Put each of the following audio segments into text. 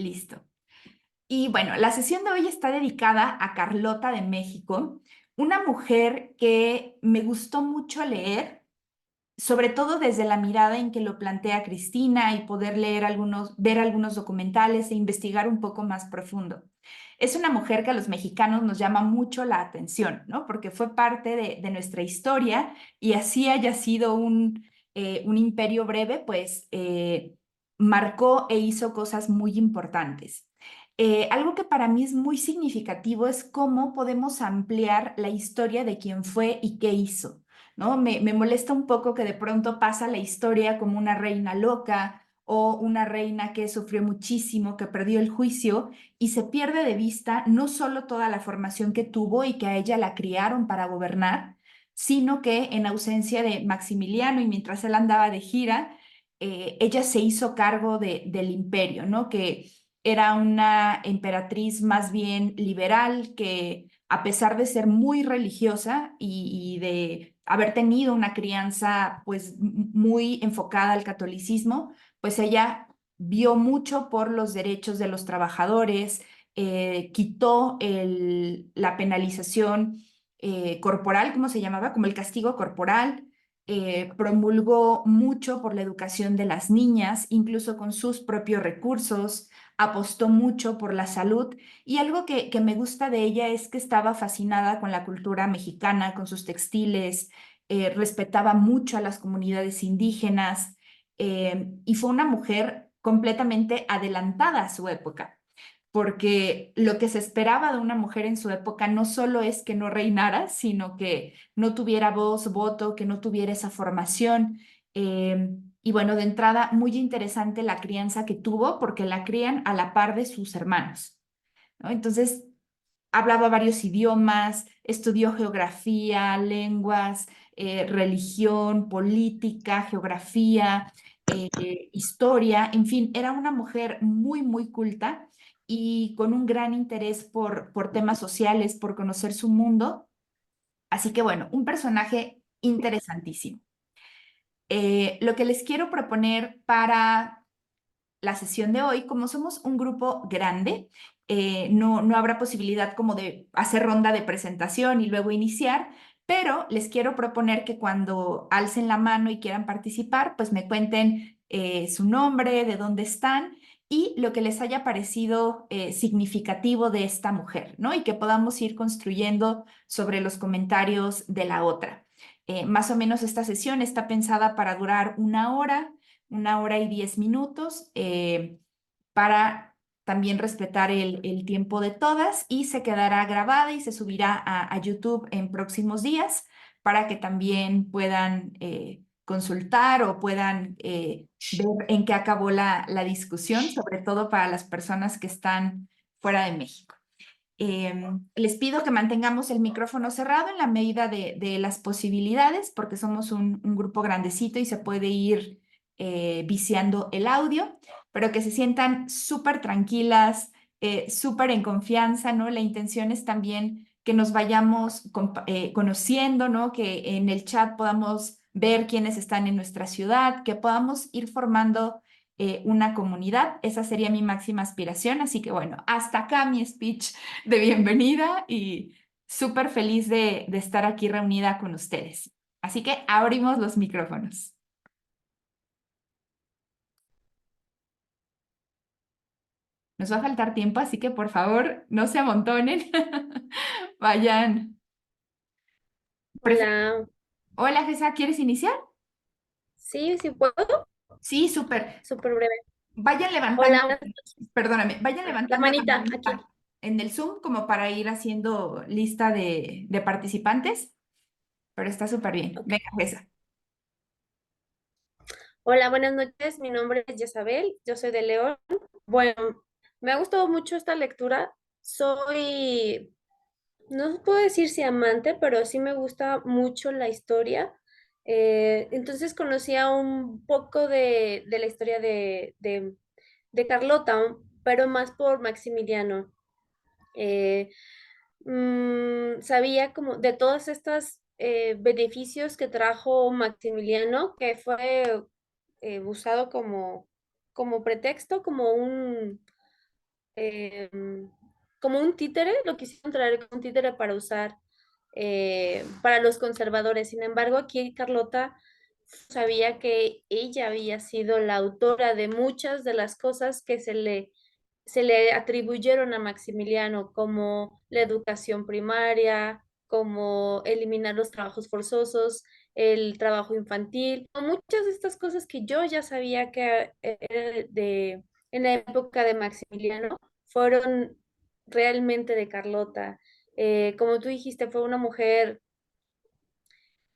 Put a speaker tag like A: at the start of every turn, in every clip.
A: Listo. Y bueno, la sesión de hoy está dedicada a Carlota de México, una mujer que me gustó mucho leer, sobre todo desde la mirada en que lo plantea Cristina y poder leer ver algunos documentales e investigar un poco más profundo. Es una mujer que a los mexicanos nos llama mucho la atención, ¿no? Porque fue parte de nuestra historia y así haya sido un imperio breve, pues marcó e hizo cosas muy importantes. Algo que para mí es muy significativo es cómo podemos ampliar la historia de quién fue y qué hizo. ¿No? Me molesta un poco que de pronto pasa la historia como una reina loca o una reina que sufrió muchísimo, que perdió el juicio y se pierde de vista no solo toda la formación que tuvo y que a ella la criaron para gobernar, sino que en ausencia de Maximiliano y mientras él andaba de gira, ella se hizo cargo del imperio, ¿no? Que era una emperatriz más bien liberal que a pesar de ser muy religiosa y de haber tenido una crianza pues muy enfocada al catolicismo, pues ella vio mucho por los derechos de los trabajadores, quitó la penalización corporal, ¿cómo se llamaba? Como el castigo corporal, promulgó mucho por la educación de las niñas, incluso con sus propios recursos, apostó mucho por la salud y algo que me gusta de ella es que estaba fascinada con la cultura mexicana, con sus textiles, respetaba mucho a las comunidades indígenas y fue una mujer completamente adelantada a su época, porque lo que se esperaba de una mujer en su época no solo es que no reinara, sino que no tuviera voz, voto, que no tuviera esa formación. Y bueno, de entrada, muy interesante la crianza que tuvo, porque la crían a la par de sus hermanos, ¿no? Entonces, hablaba varios idiomas, estudió geografía, lenguas, religión, política, geografía, historia, en fin, era una mujer muy, muy culta y con un gran interés por temas sociales, por conocer su mundo. Así que bueno, un personaje interesantísimo. Lo que les quiero proponer para la sesión de hoy, como somos un grupo grande, no habrá posibilidad como de hacer ronda de presentación y luego iniciar, pero les quiero proponer que cuando alcen la mano y quieran participar, pues me cuenten su nombre, de dónde están y lo que les haya parecido significativo de esta mujer, ¿no? Y que podamos ir construyendo sobre los comentarios de la otra. Más o menos esta sesión está pensada para durar 1 hora y 10 minutos, para también respetar el tiempo de todas y se quedará grabada y se subirá a YouTube en próximos días para que también puedan consultar o puedan ver en qué acabó la discusión, sobre todo para las personas que están fuera de México. Les pido que mantengamos el micrófono cerrado en la medida de las posibilidades, porque somos un grupo grandecito y se puede ir viciando el audio, pero que se sientan súper tranquilas, súper en confianza, ¿no? La intención es también que nos vayamos conociendo, ¿no? Que en el chat podamos ver quiénes están en nuestra ciudad, que podamos ir formando una comunidad. Esa sería mi máxima aspiración. Así que bueno, hasta acá mi speech de bienvenida y súper feliz de estar aquí reunida con ustedes. Así que abrimos los micrófonos. Nos va a faltar tiempo, así que por favor no se amontonen. Vayan.
B: Hola,
A: Hola, Gesa, ¿quieres iniciar?
B: sí, sí puedo,
A: Sí, súper.
B: súper breve.
A: Vayan
B: Hola,
A: levantando, perdóname, vayan
B: la
A: levantando la
B: manita aquí.
A: manita en el Zoom como para ir haciendo lista de participantes, pero está súper bien.
B: Ok.
A: Venga, Gesa.
B: Hola, buenas noches. Mi nombre es Yesabel, yo soy de León. Bueno, me ha gustado mucho esta lectura. Soy, no puedo decir si amante, pero sí me gusta mucho la historia. Entonces conocía un poco de la historia de Carlota, pero más por Maximiliano. Eh, Sabía como de todos estos beneficios que trajo Maximiliano, que fue usado como pretexto, como como un títere, lo quisieron traer como un títere para usar para los conservadores. Sin embargo, aquí Carlota sabía que ella había sido la autora de muchas de las cosas que se le atribuyeron a Maximiliano, como la educación primaria, como eliminar los trabajos forzosos, el trabajo infantil, muchas de estas cosas que yo ya sabía que era en la época de Maximiliano, fueron realmente de Carlota. Como tú dijiste, fue una mujer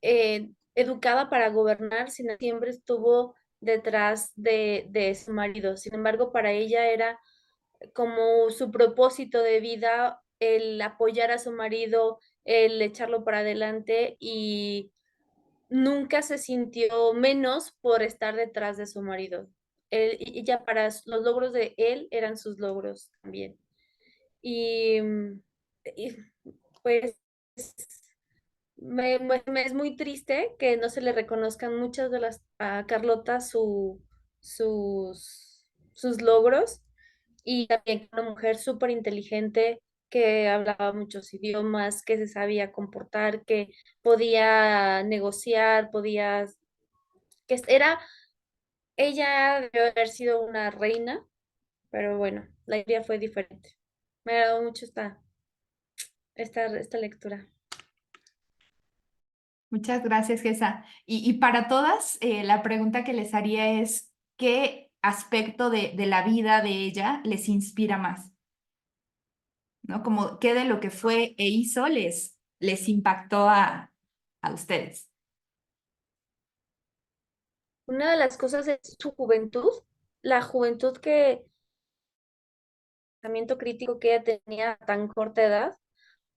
B: educada para gobernar, siempre estuvo detrás de su marido. Sin embargo, para ella era como su propósito de vida el apoyar a su marido, el echarlo para adelante y nunca se sintió menos por estar detrás de su marido. Ella para los logros de él eran sus logros también. Y, y, pues me es muy triste que no se le reconozcan muchas de las a Carlota sus logros y también una mujer súper inteligente que hablaba muchos idiomas, que se sabía comportar, que podía negociar, que era, ella debe haber sido una reina, pero bueno, la idea fue diferente. Me agradó mucho esta lectura.
A: Muchas gracias, Gesa. Y para todas, la pregunta que les haría es, ¿qué aspecto de la vida de ella les inspira más? ¿No? Como, ¿qué de lo que fue e hizo les impactó a ustedes?
B: Una de las cosas es su juventud, la juventud que, pensamiento crítico que ella tenía a tan corta edad,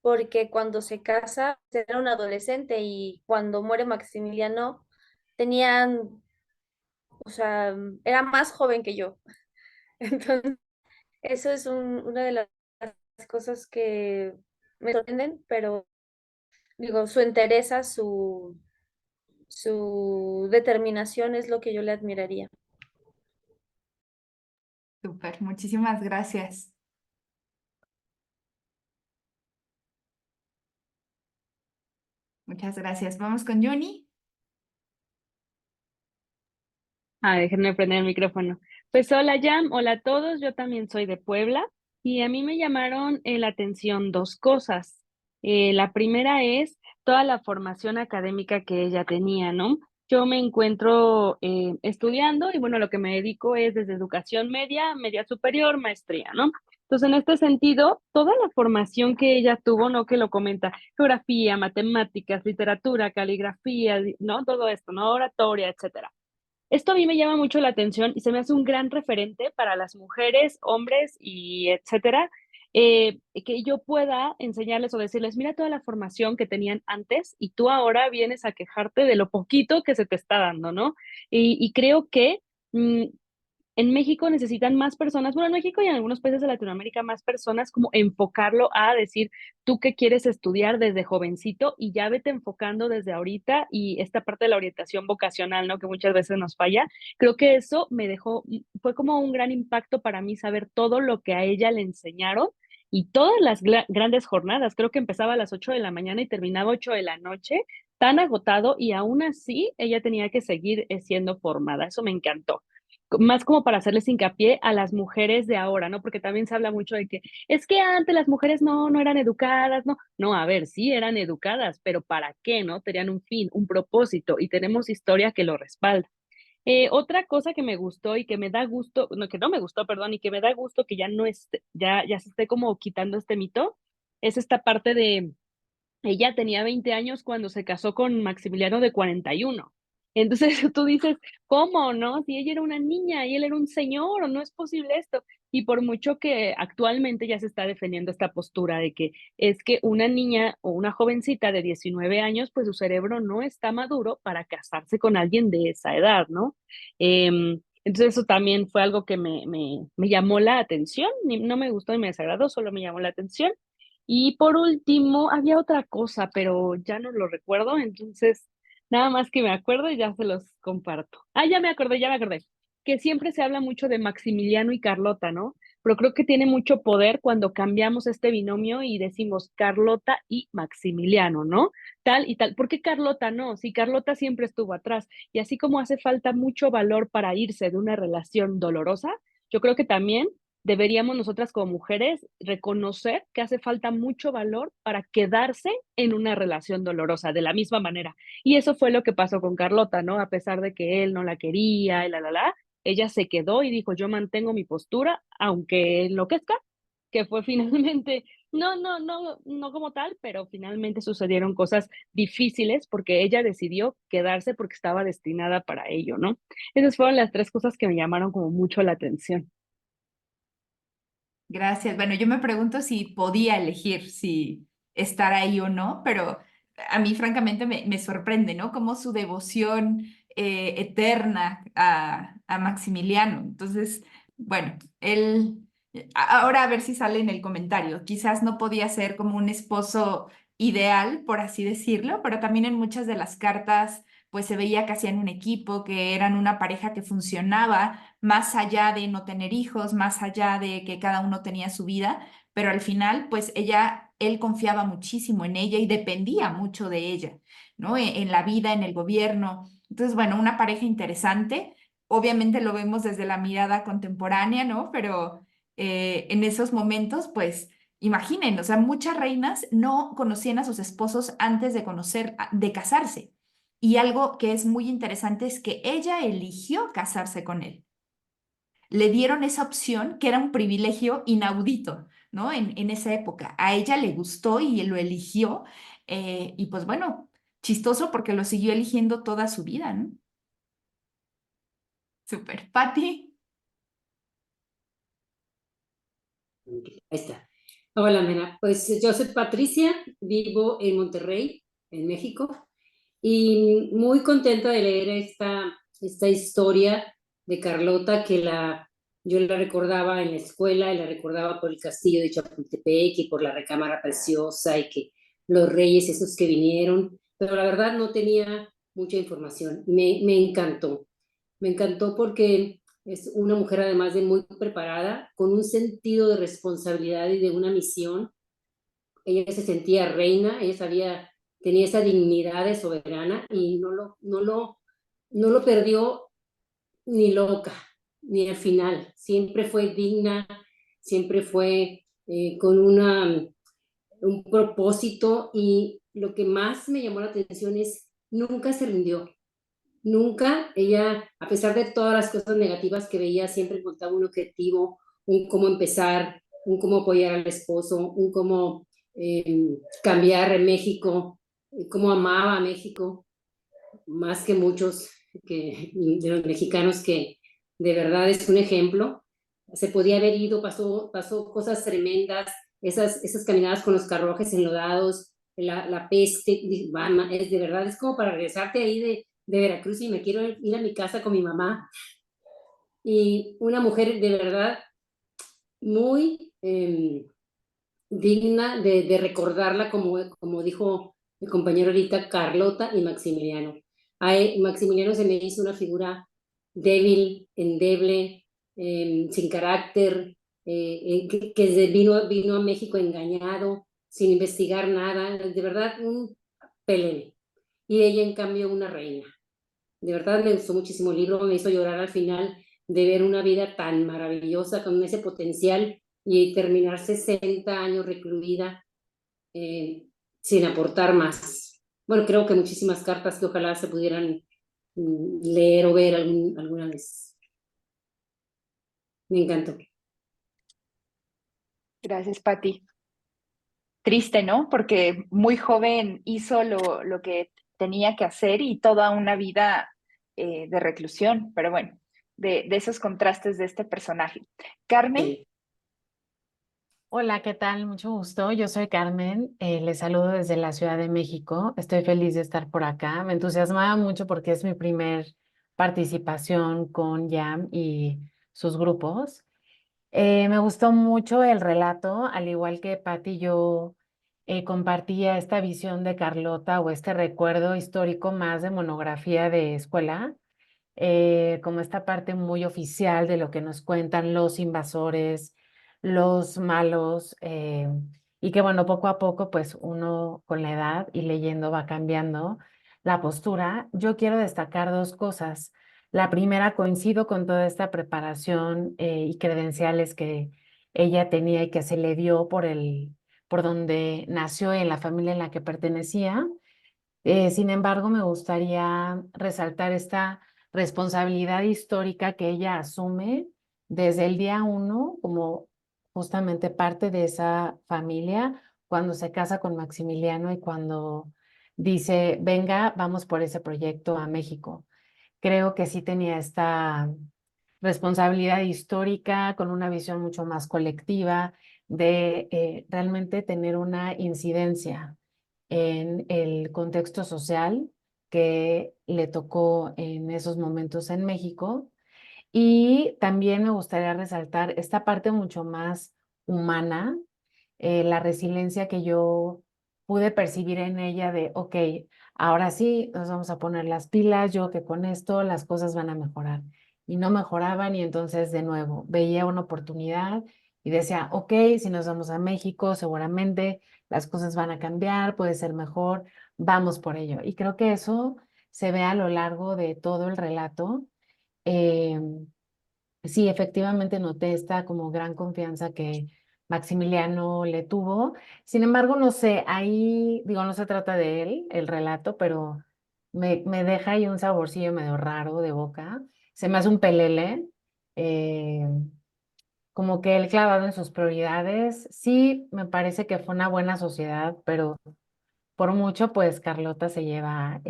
B: porque cuando se casa era un adolescente y cuando muere Maximiliano tenían, o sea, era más joven que yo. Entonces, eso es una de las cosas que me sorprenden, pero digo, su entereza, su determinación es lo que yo le admiraría.
A: Súper, muchísimas gracias. Muchas gracias. Vamos con Juni.
C: Déjenme prender el micrófono. Pues hola Jam, hola a todos, yo también soy de Puebla y a mí me llamaron la atención dos cosas. La primera es toda la formación académica que ella tenía, ¿no? Yo me encuentro estudiando y bueno, lo que me dedico es desde educación media, media superior, maestría, ¿no? Entonces, en este sentido, toda la formación que ella tuvo, ¿no? Que lo comenta, geografía, matemáticas, literatura, caligrafía, ¿no? Todo esto, ¿no? Oratoria, etcétera. Esto a mí me llama mucho la atención y se me hace un gran referente para las mujeres, hombres y etcétera, que yo pueda enseñarles o decirles: "Mira toda la formación que tenían antes y tú ahora vienes a quejarte de lo poquito que se te está dando", ¿no? Y creo que, mm, en México necesitan más personas, bueno, en México y en algunos países de Latinoamérica, más personas como enfocarlo a decir, tú qué quieres estudiar desde jovencito y ya vete enfocando desde ahorita y esta parte de la orientación vocacional, ¿no? Que muchas veces nos falla. Creo que eso me dejó, fue como un gran impacto para mí saber todo lo que a ella le enseñaron y todas las grandes jornadas. Creo que empezaba a las 8 de la mañana y terminaba 8 de la noche, tan agotado y aún así ella tenía que seguir siendo formada. Eso me encantó más como para hacerles hincapié a las mujeres de ahora, ¿no? Porque también se habla mucho de que es que antes las mujeres no eran educadas, ¿no? No, a ver, sí eran educadas, pero ¿para qué, no? Tenían un fin, un propósito y tenemos historia que lo respalda. Otra cosa que me gustó y que me da gusto, no, que no me gustó, perdón, y que me da gusto que ya no esté, ya se esté como quitando este mito, es esta parte de ella tenía 20 años cuando se casó con Maximiliano de 41. Entonces, tú dices: "¿Cómo, no? Si ella era una niña y él era un señor, ¿o no es posible esto?". Y por mucho que actualmente ya se está defendiendo esta postura de que es que una niña o una jovencita de 19 años, pues su cerebro no está maduro para casarse con alguien de esa edad, ¿no? Entonces eso también fue algo que me llamó la atención, ni no me gustó ni me desagradó, solo me llamó la atención. Y por último, había otra cosa, pero ya no lo recuerdo, entonces, nada más que me acuerdo y ya se los comparto. Ya me acordé, que siempre se habla mucho de Maximiliano y Carlota, ¿no? pero creo que tiene mucho poder cuando cambiamos este binomio y decimos Carlota y Maximiliano, ¿no? Tal y tal. ¿Por qué Carlota no? Si Carlota siempre estuvo atrás. Y así como hace falta mucho valor para irse de una relación dolorosa, yo creo que también deberíamos nosotras como mujeres reconocer que hace falta mucho valor para quedarse en una relación dolorosa de la misma manera. Y eso fue lo que pasó con Carlota, ¿no? A pesar de que él no la quería, y ella se quedó y dijo: "Yo mantengo mi postura, aunque enloquezca", que fue finalmente, no como tal, pero finalmente sucedieron cosas difíciles porque ella decidió quedarse porque estaba destinada para ello, ¿no? Esas fueron las 3 cosas que me llamaron como mucho la atención.
A: Gracias. Bueno, yo me pregunto si podía elegir si estar ahí o no, pero a mí francamente me sorprende, ¿no? Como su devoción eterna a Maximiliano. Entonces, bueno, él, ahora a ver si sale en el comentario. Quizás no podía ser como un esposo ideal, por así decirlo, pero también en muchas de las cartas pues se veía que hacían un equipo, que eran una pareja que funcionaba más allá de no tener hijos, más allá de que cada uno tenía su vida, pero al final, pues él confiaba muchísimo en ella y dependía mucho de ella, ¿no? En la vida, en el gobierno. Entonces, bueno, una pareja interesante. Obviamente lo vemos desde la mirada contemporánea, ¿no? Pero en esos momentos, pues, imaginen, o sea, muchas reinas no conocían a sus esposos antes de de casarse. Y algo que es muy interesante es que ella eligió casarse con él. Le dieron esa opción que era un privilegio inaudito, ¿no? En esa época. A ella le gustó y lo eligió. Y pues bueno, chistoso porque lo siguió eligiendo toda su vida, ¿no? Súper. Pati.
D: Ahí está. Hola, Mena. Pues yo soy Patricia, vivo en Monterrey, en México, y muy contenta de leer esta historia de Carlota yo la recordaba en la escuela y la recordaba por el castillo de Chapultepec y por la recámara preciosa y que los reyes esos que vinieron, pero la verdad no tenía mucha información. Me encantó porque es una mujer además de muy preparada, con un sentido de responsabilidad y de una misión. Ella se sentía reina, tenía esa dignidad de soberana y no lo perdió ni loca, ni al final. Siempre fue digna, siempre fue con un propósito y lo que más me llamó la atención es nunca se rindió. Nunca ella, a pesar de todas las cosas negativas que veía, siempre encontraba un objetivo, un cómo empezar, un cómo apoyar al esposo, un cómo cambiar México, cómo amaba a México, más que muchos de los mexicanos que de verdad es un ejemplo. Se podía haber ido, pasó cosas tremendas, esas caminadas con los carruajes enlodados, la peste, es de verdad, es como para regresarte ahí de Veracruz y me quiero ir a mi casa con mi mamá. Y una mujer de verdad muy digna de recordarla, como dijo mi compañero ahorita, Carlota y Maximiliano. Maximiliano se me hizo una figura débil, endeble, sin carácter, que vino a México engañado, sin investigar nada, de verdad un pelele. Y ella, en cambio, una reina. De verdad me gustó muchísimo el libro, me hizo llorar al final de ver una vida tan maravillosa, con ese potencial y terminar 60 años recluida eh, sin aportar más. Bueno, creo que muchísimas cartas que ojalá se pudieran leer o ver alguna vez. Me encantó.
A: Gracias, Pati. Triste, ¿no? Porque muy joven hizo lo que tenía que hacer y toda una vida de reclusión, pero bueno, de esos contrastes de este personaje. Carmen.
D: Sí.
E: Hola, ¿qué tal? Mucho gusto. Yo soy Carmen. Les saludo desde la Ciudad de México. Estoy feliz de estar por acá. Me entusiasmaba mucho porque es mi primer participación con Jam y sus grupos. Me gustó mucho el relato, al igual que Patti, yo compartía esta visión de Carlota o este recuerdo histórico más de monografía de escuela, como esta parte muy oficial de lo que nos cuentan los invasores, los malos, y que bueno, poco a poco, pues uno con la edad y leyendo va cambiando la postura. Yo quiero destacar dos cosas. La primera, coincido con toda esta preparación y credenciales que ella tenía y que se le dio por donde nació, en la familia en la que pertenecía. Sin embargo, me gustaría resaltar esta responsabilidad histórica que ella asume desde el día uno como justamente parte de esa familia, cuando se casa con Maximiliano y cuando dice, venga, vamos por ese proyecto a México. Creo que sí tenía esta responsabilidad histórica con una visión mucho más colectiva de realmente tener una incidencia en el contexto social que le tocó en esos momentos en México. Y también me gustaría resaltar esta parte mucho más humana, la resiliencia que yo pude percibir en ella de, ok, ahora sí, nos vamos a poner las pilas, yo que con esto las cosas van a mejorar. Y no mejoraban y entonces de nuevo veía una oportunidad y decía, ok, si nos vamos a México, seguramente las cosas van a cambiar, puede ser mejor, vamos por ello. Y creo que eso se ve a lo largo de todo el relato. Em, Sí, efectivamente noté esta como gran confianza que Maximiliano le tuvo. Sin embargo, no sé, ahí, digo, no se trata de él, el relato, pero me deja ahí un saborcillo medio raro de boca. Se me hace un pelele, eh, como que él clavado en sus prioridades. Sí, me parece que fue una buena sociedad, pero por mucho, pues Carlota se lleva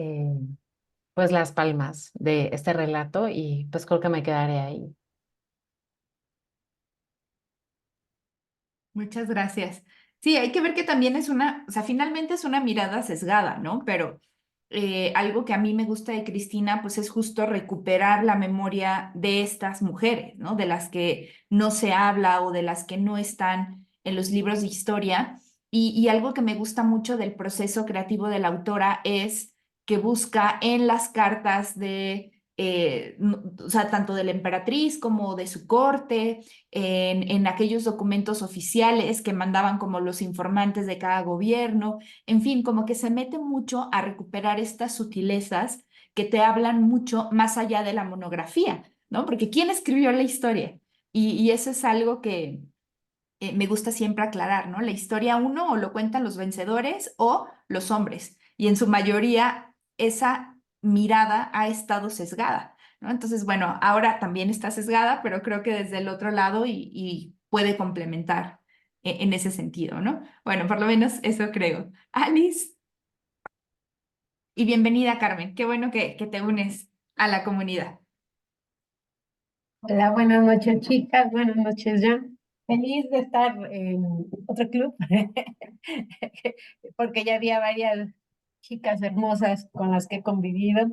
E: pues las palmas de este relato y pues creo que me quedaré ahí.
A: Muchas gracias. Sí, hay que ver que también es una, o sea, finalmente es una mirada sesgada, ¿no? Pero algo que a mí me gusta de Cristina, pues es justo recuperar la memoria de estas mujeres, ¿no? De las que no se habla o de las que no están en los libros de historia. Y algo que me gusta mucho del proceso creativo de la autora es que busca en las cartas de, o sea, tanto de la emperatriz como de su corte, en aquellos documentos oficiales que mandaban como los informantes de cada gobierno, en fin, como que se mete mucho a recuperar estas sutilezas que te hablan mucho más allá de la monografía, ¿no? Porque ¿quién escribió la historia? Y eso es algo que me gusta siempre aclarar, ¿no? La historia uno o lo cuentan los vencedores o los hombres. Y en su mayoría esa mirada ha estado sesgada, ¿no? Entonces, bueno, ahora también está sesgada, pero creo que desde el otro lado y puede complementar en ese sentido, ¿no? Bueno, por lo menos eso creo. Alice, y bienvenida, Carmen. Qué bueno que te unes a la comunidad.
F: Hola, buenas noches, chicas. Buenas noches, Jan. Feliz de estar en otro club, porque ya había varias chicas hermosas con las que he convivido.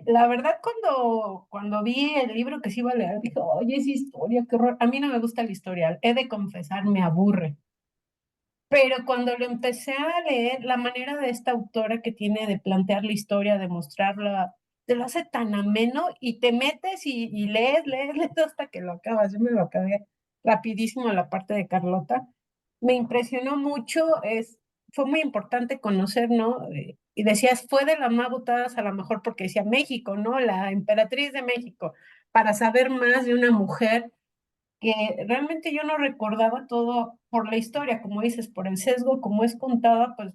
F: La verdad, cuando vi el libro que se iba a leer, dije, oye, es historia, qué horror. A mí no me gusta la historia, he de confesar, me aburre. Pero cuando lo empecé a leer, la manera de esta autora que tiene de plantear la historia, de mostrarla, te lo hace tan ameno y te metes y lees, lees, lees hasta que lo acabas. Yo me lo acabé rapidísimo la parte de Carlota. Me impresionó mucho, fue muy importante conocer, ¿no? Y decías, fue de las más votadas a lo mejor porque decía México, ¿no? La emperatriz de México, para saber más de una mujer que realmente yo no recordaba todo por la historia, como dices, por el sesgo, como es contada, pues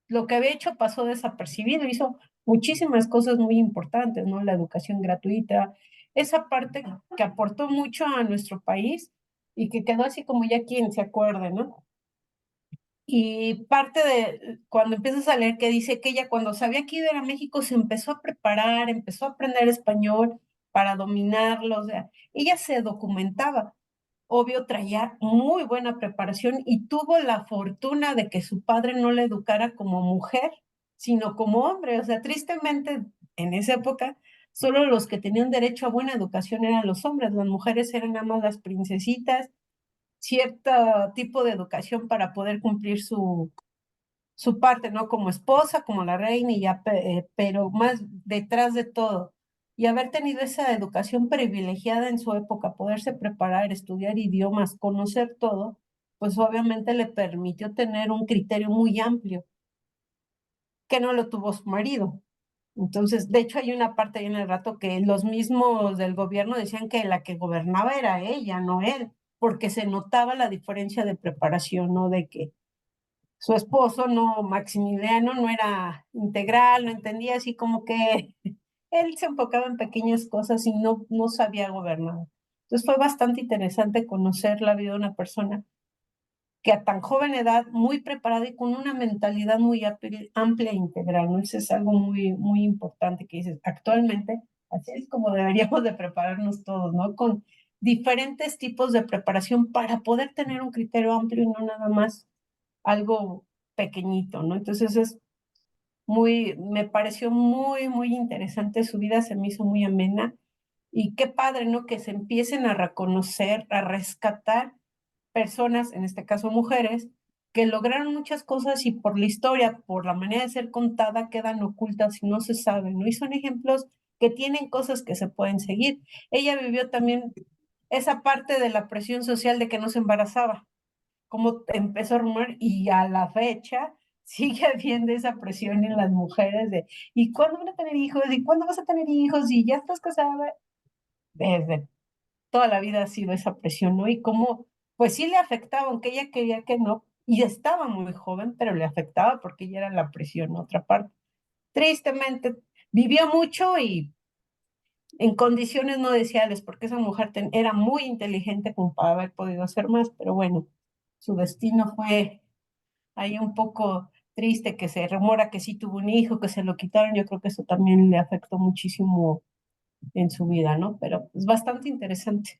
F: lo que había hecho pasó desapercibido, hizo muchísimas cosas muy importantes, ¿no? La educación gratuita, esa parte que aportó mucho a nuestro país y que quedó así como ya quien se acuerde, ¿no? Y parte de cuando empiezas a leer que dice que ella cuando sabía que iba a ir a México se empezó a preparar, empezó a aprender español para dominarlo, o sea, ella se documentaba. Obvio, traía muy buena preparación y tuvo la fortuna de que su padre no la educara como mujer, sino como hombre. O sea, tristemente, en esa época, solo los que tenían derecho a buena educación eran los hombres, las mujeres eran nada más las princesitas, cierto tipo de educación para poder cumplir su parte, ¿no? Como esposa, como la reina, y ya, pero más detrás de todo. y haber tenido esa educación privilegiada en su época, poderse preparar, estudiar idiomas, conocer todo, pues obviamente le permitió tener un criterio muy amplio, que no lo tuvo su marido. Entonces, de hecho, hay una parte ahí en el rato que los mismos del gobierno decían que la que gobernaba era ella, no él, porque se notaba la diferencia de preparación, ¿no? De que su esposo, no, Maximiliano, no era integral, no entendía, así como que él se enfocaba en pequeñas cosas y no sabía gobernar. Entonces fue bastante interesante conocer la vida de una persona que a tan joven edad, muy preparada y con una mentalidad muy amplia e integral, ¿no? Eso es algo muy, muy importante que dices, actualmente, así es como deberíamos de prepararnos todos, ¿no? Con diferentes tipos de preparación para poder tener un criterio amplio y no nada más algo pequeñito, ¿no? Entonces es me pareció muy, muy interesante su vida, se me hizo muy amena y qué padre, ¿no? Que se empiecen a reconocer, a rescatar personas, en este caso mujeres, que lograron muchas cosas y por la historia, por la manera de ser contada, quedan ocultas y no se saben, ¿no? Y son ejemplos que tienen cosas que se pueden seguir. Ella vivió también esa parte de la presión social de que no se embarazaba, como empezó a rumor y a la fecha sigue habiendo esa presión en las mujeres de ¿y cuándo van a tener hijos? ¿Y cuándo vas a tener hijos? ¿Y ya estás casada? Desde toda la vida ha sido esa presión, ¿no? Y cómo, pues sí le afectaba, aunque ella quería que no, y estaba muy joven, pero le afectaba porque ella era la presión, ¿no? Otra parte. Tristemente, vivió mucho y en condiciones no deseables, porque esa mujer era muy inteligente como para haber podido hacer más, pero bueno, su destino fue ahí un poco triste, que se rumora que sí tuvo un hijo, que se lo quitaron, yo creo que eso también le afectó muchísimo en su vida, ¿no? Pero es bastante interesante.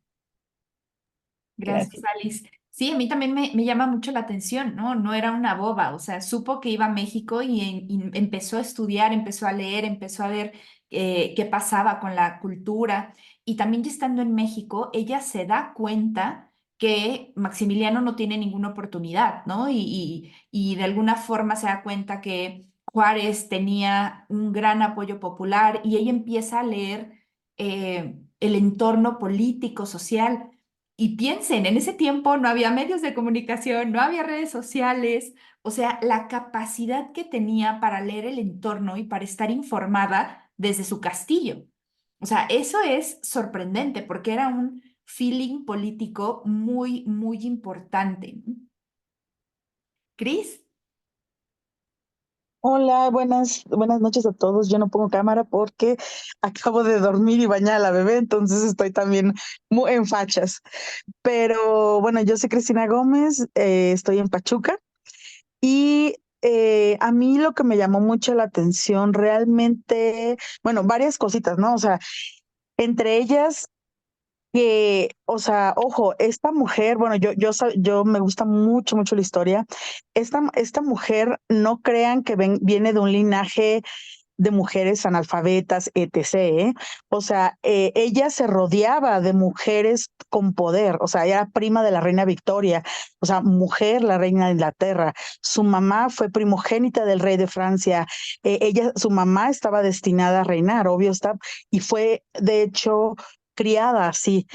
A: Gracias,
F: Gracias.
A: Alice. Sí, a mí también me llama mucho la atención, ¿no? No era una boba, o sea, supo que iba a México y empezó a estudiar, empezó a leer, empezó a ver qué pasaba con la cultura. Y también ya estando en México, ella se da cuenta que Maximiliano no tiene ninguna oportunidad, ¿no? Y de alguna forma se da cuenta que Juárez tenía un gran apoyo popular y ella empieza a leer el entorno político, social. Y piensen, en ese tiempo no había medios de comunicación, no había redes sociales, o sea, la capacidad que tenía para leer el entorno y para estar informada desde su castillo. O sea, eso es sorprendente porque era un feeling político muy, muy importante. ¿Cris?
G: Hola, buenas noches a todos. Yo no pongo cámara porque acabo de dormir y bañar a la bebé, entonces estoy también muy en fachas. Pero bueno, yo soy Cristina Gómez, estoy en Pachuca y a mí lo que me llamó mucho la atención realmente, bueno, varias cositas, ¿no? O sea, entre ellas que, o sea, ojo, esta mujer, bueno, yo me gusta mucho, mucho la historia. Esta mujer, no crean que viene de un linaje de mujeres analfabetas, etc., ¿eh? O sea, ella se rodeaba de mujeres con poder, o sea, ella era prima de la reina Victoria, o sea, mujer, la reina de Inglaterra. Su mamá fue primogénita del rey de Francia. Su mamá estaba destinada a reinar, obvio está, y fue, de hecho, criada así.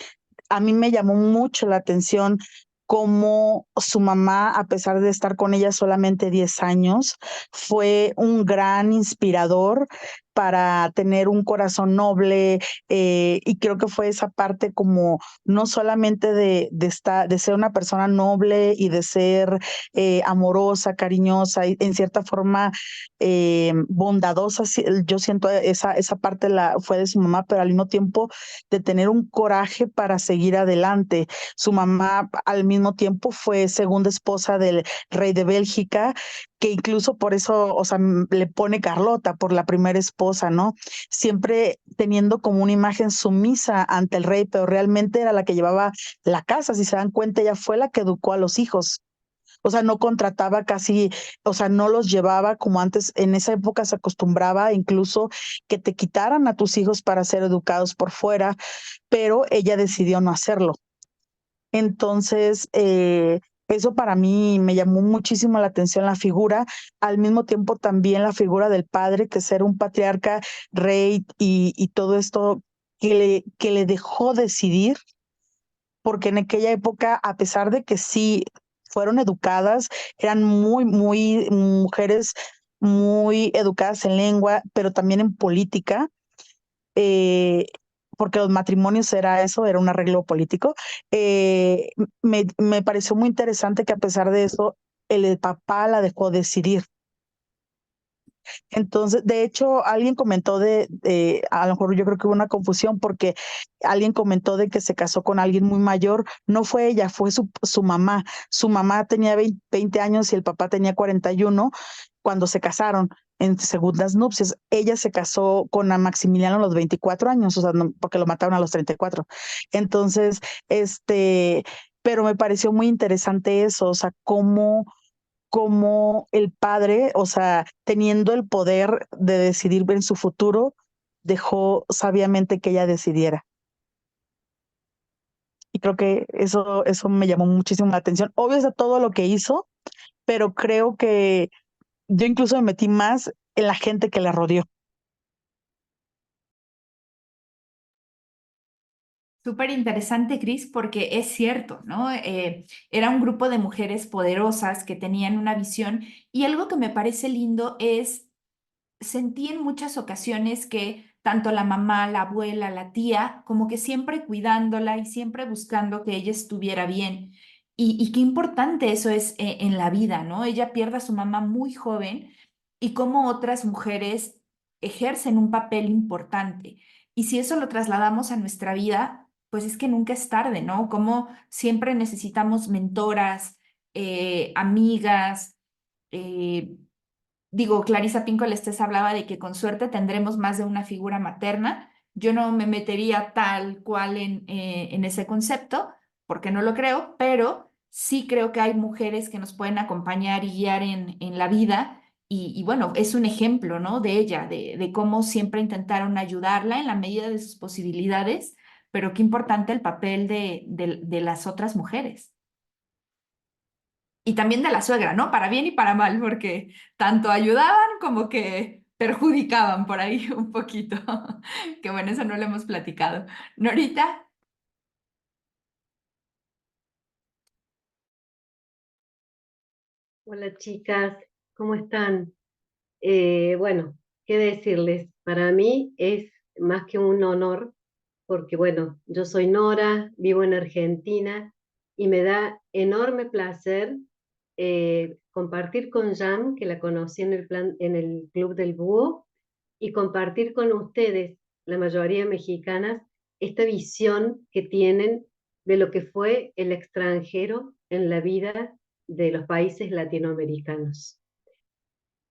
G: A mí me llamó mucho la atención cómo su mamá, a pesar de estar con ella solamente 10 años, fue un gran inspirador para tener un corazón noble, y creo que fue esa parte como no solamente de ser una persona noble y de ser amorosa, cariñosa y en cierta forma bondadosa. Yo siento esa parte fue de su mamá, pero al mismo tiempo de tener un coraje para seguir adelante. Su mamá al mismo tiempo fue segunda esposa del rey de Bélgica, que incluso por eso, o sea, le pone Carlota por la primera esposa, ¿no? Siempre teniendo como una imagen sumisa ante el rey, pero realmente era la que llevaba la casa. Si se dan cuenta, ella fue la que educó a los hijos. O sea, no contrataba casi, o sea, no los llevaba como antes. En esa época se acostumbraba incluso que te quitaran a tus hijos para ser educados por fuera, pero ella decidió no hacerlo. Entonces, Eso para mí me llamó muchísimo la atención la figura, al mismo tiempo también la figura del padre, que ser un patriarca, rey y todo esto que le dejó decidir, porque en aquella época, a pesar de que sí fueron educadas, eran muy mujeres muy educadas en lengua, pero también en política, eh, porque los matrimonios era eso, era un arreglo político. Me pareció muy interesante que a pesar de eso, el papá la dejó decidir. Entonces, de hecho, alguien comentó a lo mejor yo creo que hubo una confusión porque alguien comentó de que se casó con alguien muy mayor. No fue ella, fue su mamá. Su mamá tenía 20 años y el papá tenía 41 cuando se casaron en segundas nupcias. Ella se casó con a Maximiliano a los 24 años, o sea, porque lo mataron a los 34. Entonces, pero me pareció muy interesante eso, o sea, cómo el padre, o sea, teniendo el poder de decidir en su futuro, dejó sabiamente que ella decidiera. Y creo que eso me llamó muchísimo la atención. Obvio es de todo lo que hizo, pero creo que yo incluso me metí más en la gente que la rodeó.
A: Súper interesante, Cris, porque es cierto, ¿no? Era un grupo de mujeres poderosas que tenían una visión y algo que me parece lindo es sentí en muchas ocasiones que tanto la mamá, la abuela, la tía, como que siempre cuidándola y siempre buscando que ella estuviera bien. Y qué importante eso es en la vida, ¿no? Ella pierde a su mamá muy joven y cómo otras mujeres ejercen un papel importante. Y si eso lo trasladamos a nuestra vida, pues es que nunca es tarde, ¿no? Como siempre necesitamos mentoras, amigas, eh, digo, Clarisa Pinkola Estés hablaba de que con suerte tendremos más de una figura materna. Yo no me metería tal cual en ese concepto, porque no lo creo, pero sí creo que hay mujeres que nos pueden acompañar y guiar en la vida. Y bueno, es un ejemplo, ¿no? De ella, de cómo siempre intentaron ayudarla en la medida de sus posibilidades, pero qué importante el papel de las otras mujeres. Y también de la suegra, ¿no? Para bien y para mal, porque tanto ayudaban como que perjudicaban por ahí un poquito. Que bueno, eso no lo hemos platicado. Norita,
H: Hola chicas, ¿cómo están? Bueno, ¿qué decirles? Para mí es más que un honor, porque bueno, yo soy Nora, vivo en Argentina y me da enorme placer compartir con Jam, que la conocí en el Club del Búho, y compartir con ustedes, la mayoría mexicanas, esta visión que tienen de lo que fue el extranjero en la vida de los países latinoamericanos.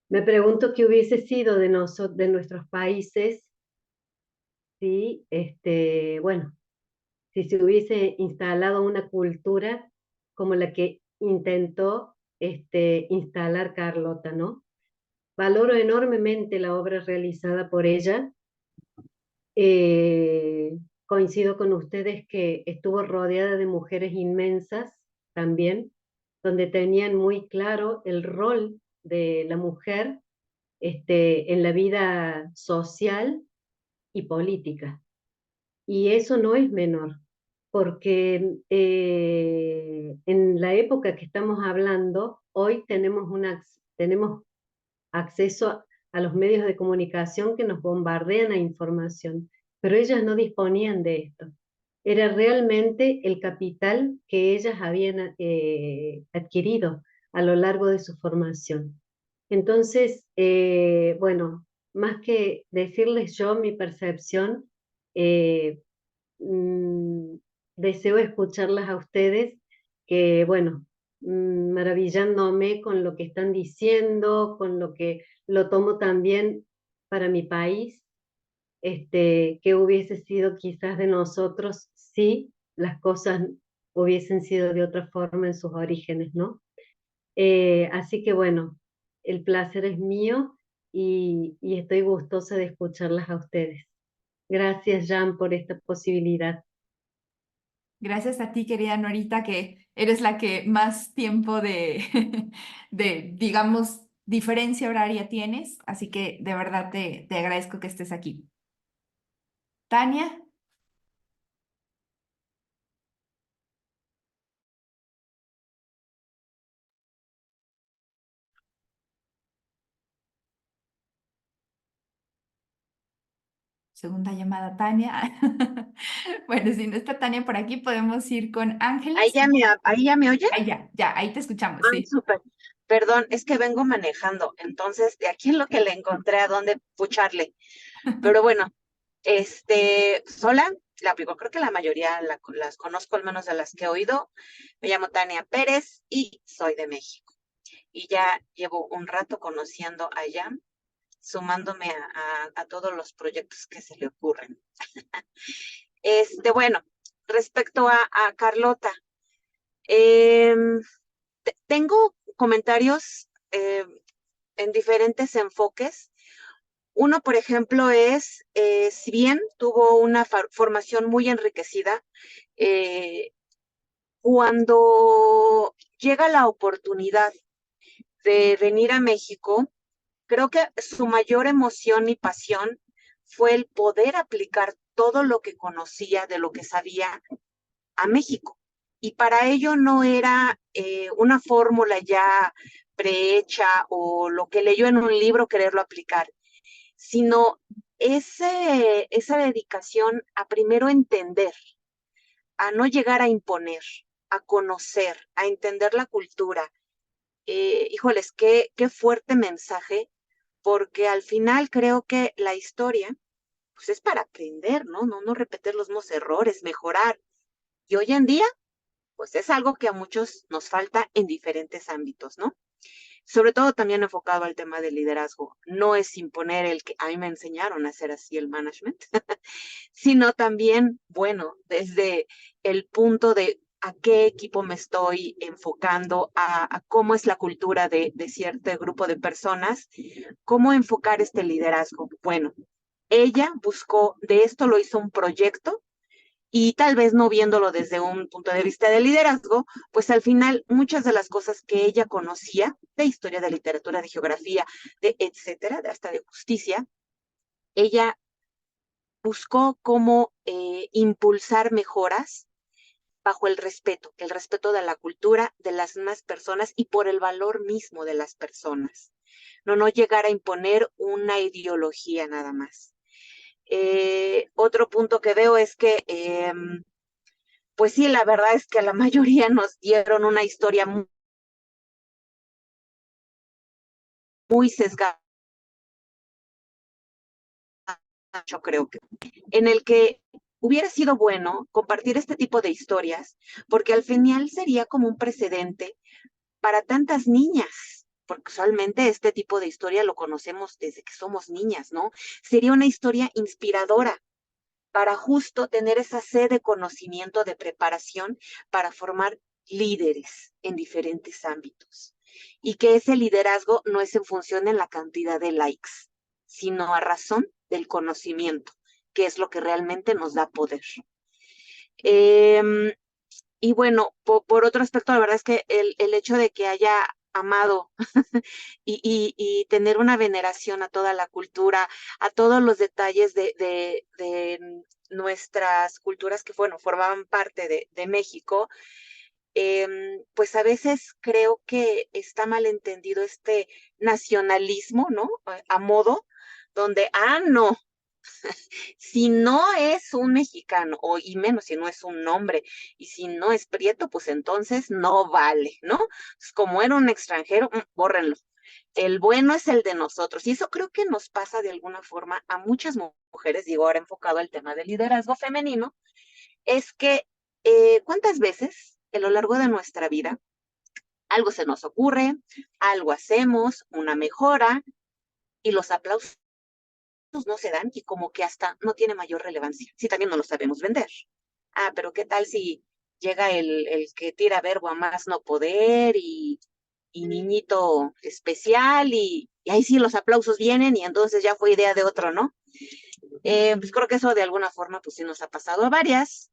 H: Me pregunto qué hubiese sido de nuestros países si, bueno, si se hubiese instalado una cultura como la que intentó instalar Carlota, ¿no? Valoro enormemente la obra realizada por ella. Eh, Coincido con ustedes que estuvo rodeada de mujeres inmensas también, donde tenían muy claro el rol de la mujer en la vida social y política. Y eso no es menor, porque en la época que estamos hablando, hoy tenemos acceso a los medios de comunicación que nos bombardean a información, pero ellas no disponían de esto. Era realmente el capital que ellas habían adquirido a lo largo de su formación. Entonces, bueno, más que decirles yo mi percepción, eh, mm, deseo escucharlas a ustedes, que bueno, maravillándome con lo que están diciendo, con lo que lo tomo también para mi país, que hubiese sido quizás de nosotros si las cosas hubiesen sido de otra forma en sus orígenes, ¿no? Así que bueno, el placer es mío y estoy gustosa de escucharlas a ustedes. Gracias, Jan, por esta posibilidad.
A: Gracias a ti, querida Norita, que eres la que más tiempo de digamos, diferencia horaria tienes. Así que de verdad te agradezco que estés aquí. Tania. Segunda llamada, Tania. Bueno, si no está Tania por aquí, podemos ir con Ángeles.
I: Ahí ya me oye.
A: Ahí te escuchamos,
I: Ah,
A: sí.
I: súper. Perdón, es que vengo manejando, entonces de aquí en lo que le encontré a dónde pucharle. Pero bueno, sola, creo que la mayoría las conozco, al menos de las que he oído. Me llamo Tania Pérez y soy de México. Y ya llevo un rato conociendo a Yam, sumándome a todos los proyectos que se le ocurren. Bueno, respecto a Carlota, tengo comentarios en diferentes enfoques. Uno, por ejemplo, es, si bien tuvo una formación muy enriquecida, cuando llega la oportunidad de venir a México, creo que su mayor emoción y pasión fue el poder aplicar todo lo que conocía, de lo que sabía, a México. Y para ello no era una fórmula ya prehecha o lo que leyó en un libro quererlo aplicar, sino esa dedicación a primero entender, a no llegar a imponer, a conocer, a entender la cultura. Híjoles, qué fuerte mensaje, porque al final creo que la historia pues es para aprender, ¿no? No repetir los mismos errores, mejorar. Y hoy en día pues es algo que a muchos nos falta en diferentes ámbitos, ¿no? Sobre todo también enfocado al tema del liderazgo. No es imponer el que a mí me enseñaron a hacer así el management, sino también, bueno, desde el punto de a qué equipo me estoy enfocando, a cómo es la cultura de cierto grupo de personas, cómo enfocar este liderazgo. Bueno, ella buscó, de esto lo hizo un proyecto y tal vez no viéndolo desde un punto de vista de liderazgo, pues al final muchas de las cosas que ella conocía de historia, de literatura, de geografía, de etcétera, hasta de justicia, ella buscó cómo impulsar mejoras bajo el respeto de la cultura de las demás personas y por el valor mismo de las personas. No llegar a imponer una ideología nada más. Otro punto que veo es que pues sí, la verdad es que la mayoría nos dieron una historia muy sesgada, yo creo que, en el que hubiera sido bueno compartir este tipo de historias, porque al final sería como un precedente para tantas niñas, porque usualmente este tipo de historia lo conocemos desde que somos niñas, ¿no? Sería una historia inspiradora para justo tener esa sed de conocimiento, de preparación para formar líderes en diferentes ámbitos. Y que ese liderazgo no es en función de la cantidad de likes, sino a razón del conocimiento, que es lo que realmente nos da poder. Y bueno, por otro aspecto, la verdad es que el hecho de que haya amado y tener una veneración a toda la cultura, a todos los detalles de nuestras culturas que, bueno, formaban parte de México, pues a veces creo que está mal entendido este nacionalismo, ¿no? A modo, donde, no, si no es un mexicano, y menos si no es un hombre, y si no es prieto, pues entonces no vale, ¿no? Pues como era un extranjero, bórrenlo. El bueno es el de nosotros. Y eso creo que nos pasa de alguna forma a muchas mujeres, digo ahora enfocado al tema del liderazgo femenino, es que ¿cuántas veces a lo largo de nuestra vida algo se nos ocurre, algo hacemos, una mejora, y los aplausos no se dan y como que hasta no tiene mayor relevancia, si también no lo sabemos vender? Pero ¿qué tal si llega el que tira verbo a más no poder y niñito especial y ahí sí los aplausos vienen y entonces ya fue idea de otro, ¿no? Pues creo que eso de alguna forma pues sí nos ha pasado a varias.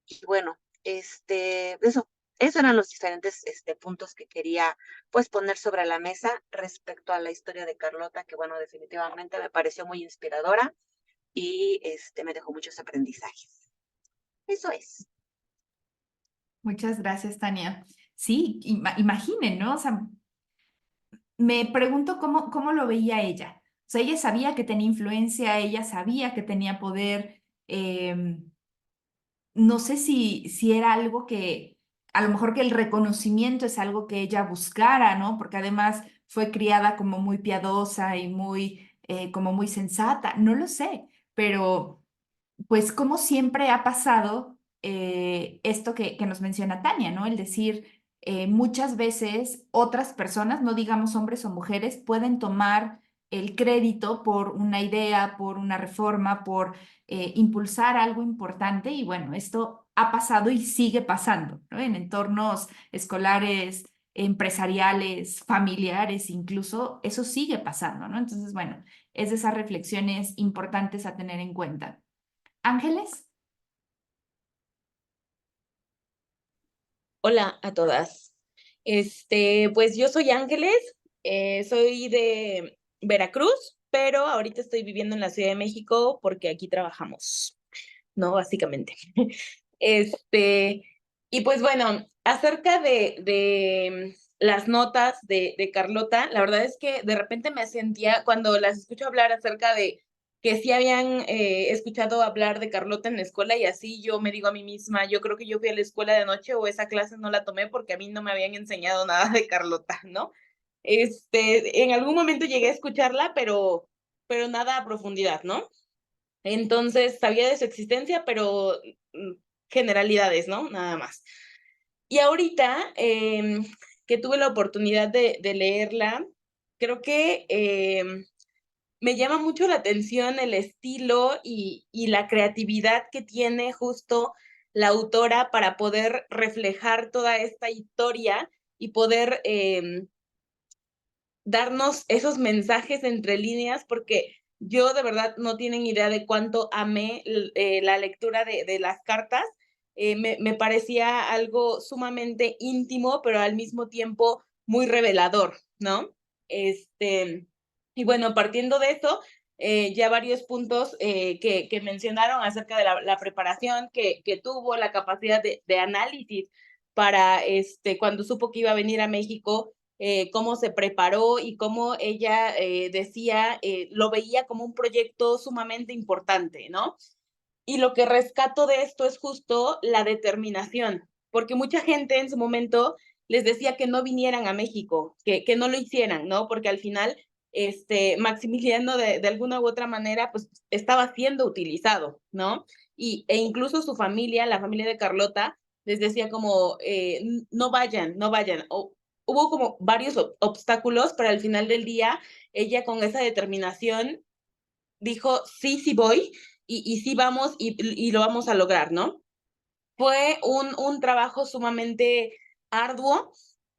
I: Y bueno, Esos eran los diferentes puntos que quería pues poner sobre la mesa respecto a la historia de Carlota, que bueno, definitivamente me pareció muy inspiradora y me dejó muchos aprendizajes. Eso es.
A: Muchas gracias, Tania. Sí, imaginen, ¿no? O sea, me pregunto cómo lo veía ella. O sea, ella sabía que tenía influencia, ella sabía que tenía poder. No sé si era algo que, a lo mejor que el reconocimiento es algo que ella buscara, ¿no? Porque además fue criada como muy piadosa y como muy sensata, no lo sé, pero pues como siempre ha pasado esto que nos menciona Tania, ¿no? El decir, muchas veces otras personas, no digamos hombres o mujeres, pueden tomar el crédito por una idea, por una reforma, por impulsar algo importante y bueno, esto ha pasado y sigue pasando, ¿no? En entornos escolares, empresariales, familiares, incluso, eso sigue pasando, ¿no? Entonces, bueno, es de esas reflexiones importantes a tener en cuenta. Ángeles.
J: Hola a todas. Pues yo soy Ángeles, soy de Veracruz, pero ahorita estoy viviendo en la Ciudad de México porque aquí trabajamos, ¿no? Básicamente. Este, y pues bueno, acerca de las notas de Carlota, la verdad es que de repente me sentía, cuando las escucho hablar acerca de que sí habían escuchado hablar de Carlota en la escuela y así yo me digo a mí misma, yo creo que yo fui a la escuela de noche o esa clase no la tomé porque a mí no me habían enseñado nada de Carlota, ¿no? En algún momento llegué a escucharla, pero nada a profundidad, ¿no? Entonces sabía de su existencia, pero generalidades, ¿no? Nada más. Y ahorita que tuve la oportunidad de leerla, creo que me llama mucho la atención el estilo y la creatividad que tiene justo la autora para poder reflejar toda esta historia y poder darnos esos mensajes entre líneas, porque yo de verdad no tienen idea de cuánto amé la lectura de las cartas. Me parecía algo sumamente íntimo, pero al mismo tiempo muy revelador, ¿no? Y bueno, partiendo de eso, ya varios puntos que mencionaron acerca de la preparación que tuvo, la capacidad de análisis para cuando supo que iba a venir a México, cómo se preparó y cómo ella decía, lo veía como un proyecto sumamente importante, ¿no? Y lo que rescato de esto es justo la determinación, porque mucha gente en su momento les decía que no vinieran a México, que no lo hicieran, ¿no? Porque al final, Maximiliano de alguna u otra manera, pues estaba siendo utilizado, ¿no? E incluso su familia, la familia de Carlota, les decía como, no vayan, no vayan. Hubo como varios obstáculos, pero al final del día, ella con esa determinación dijo, sí, sí voy, y sí vamos, y lo vamos a lograr, ¿no? Fue un trabajo sumamente arduo,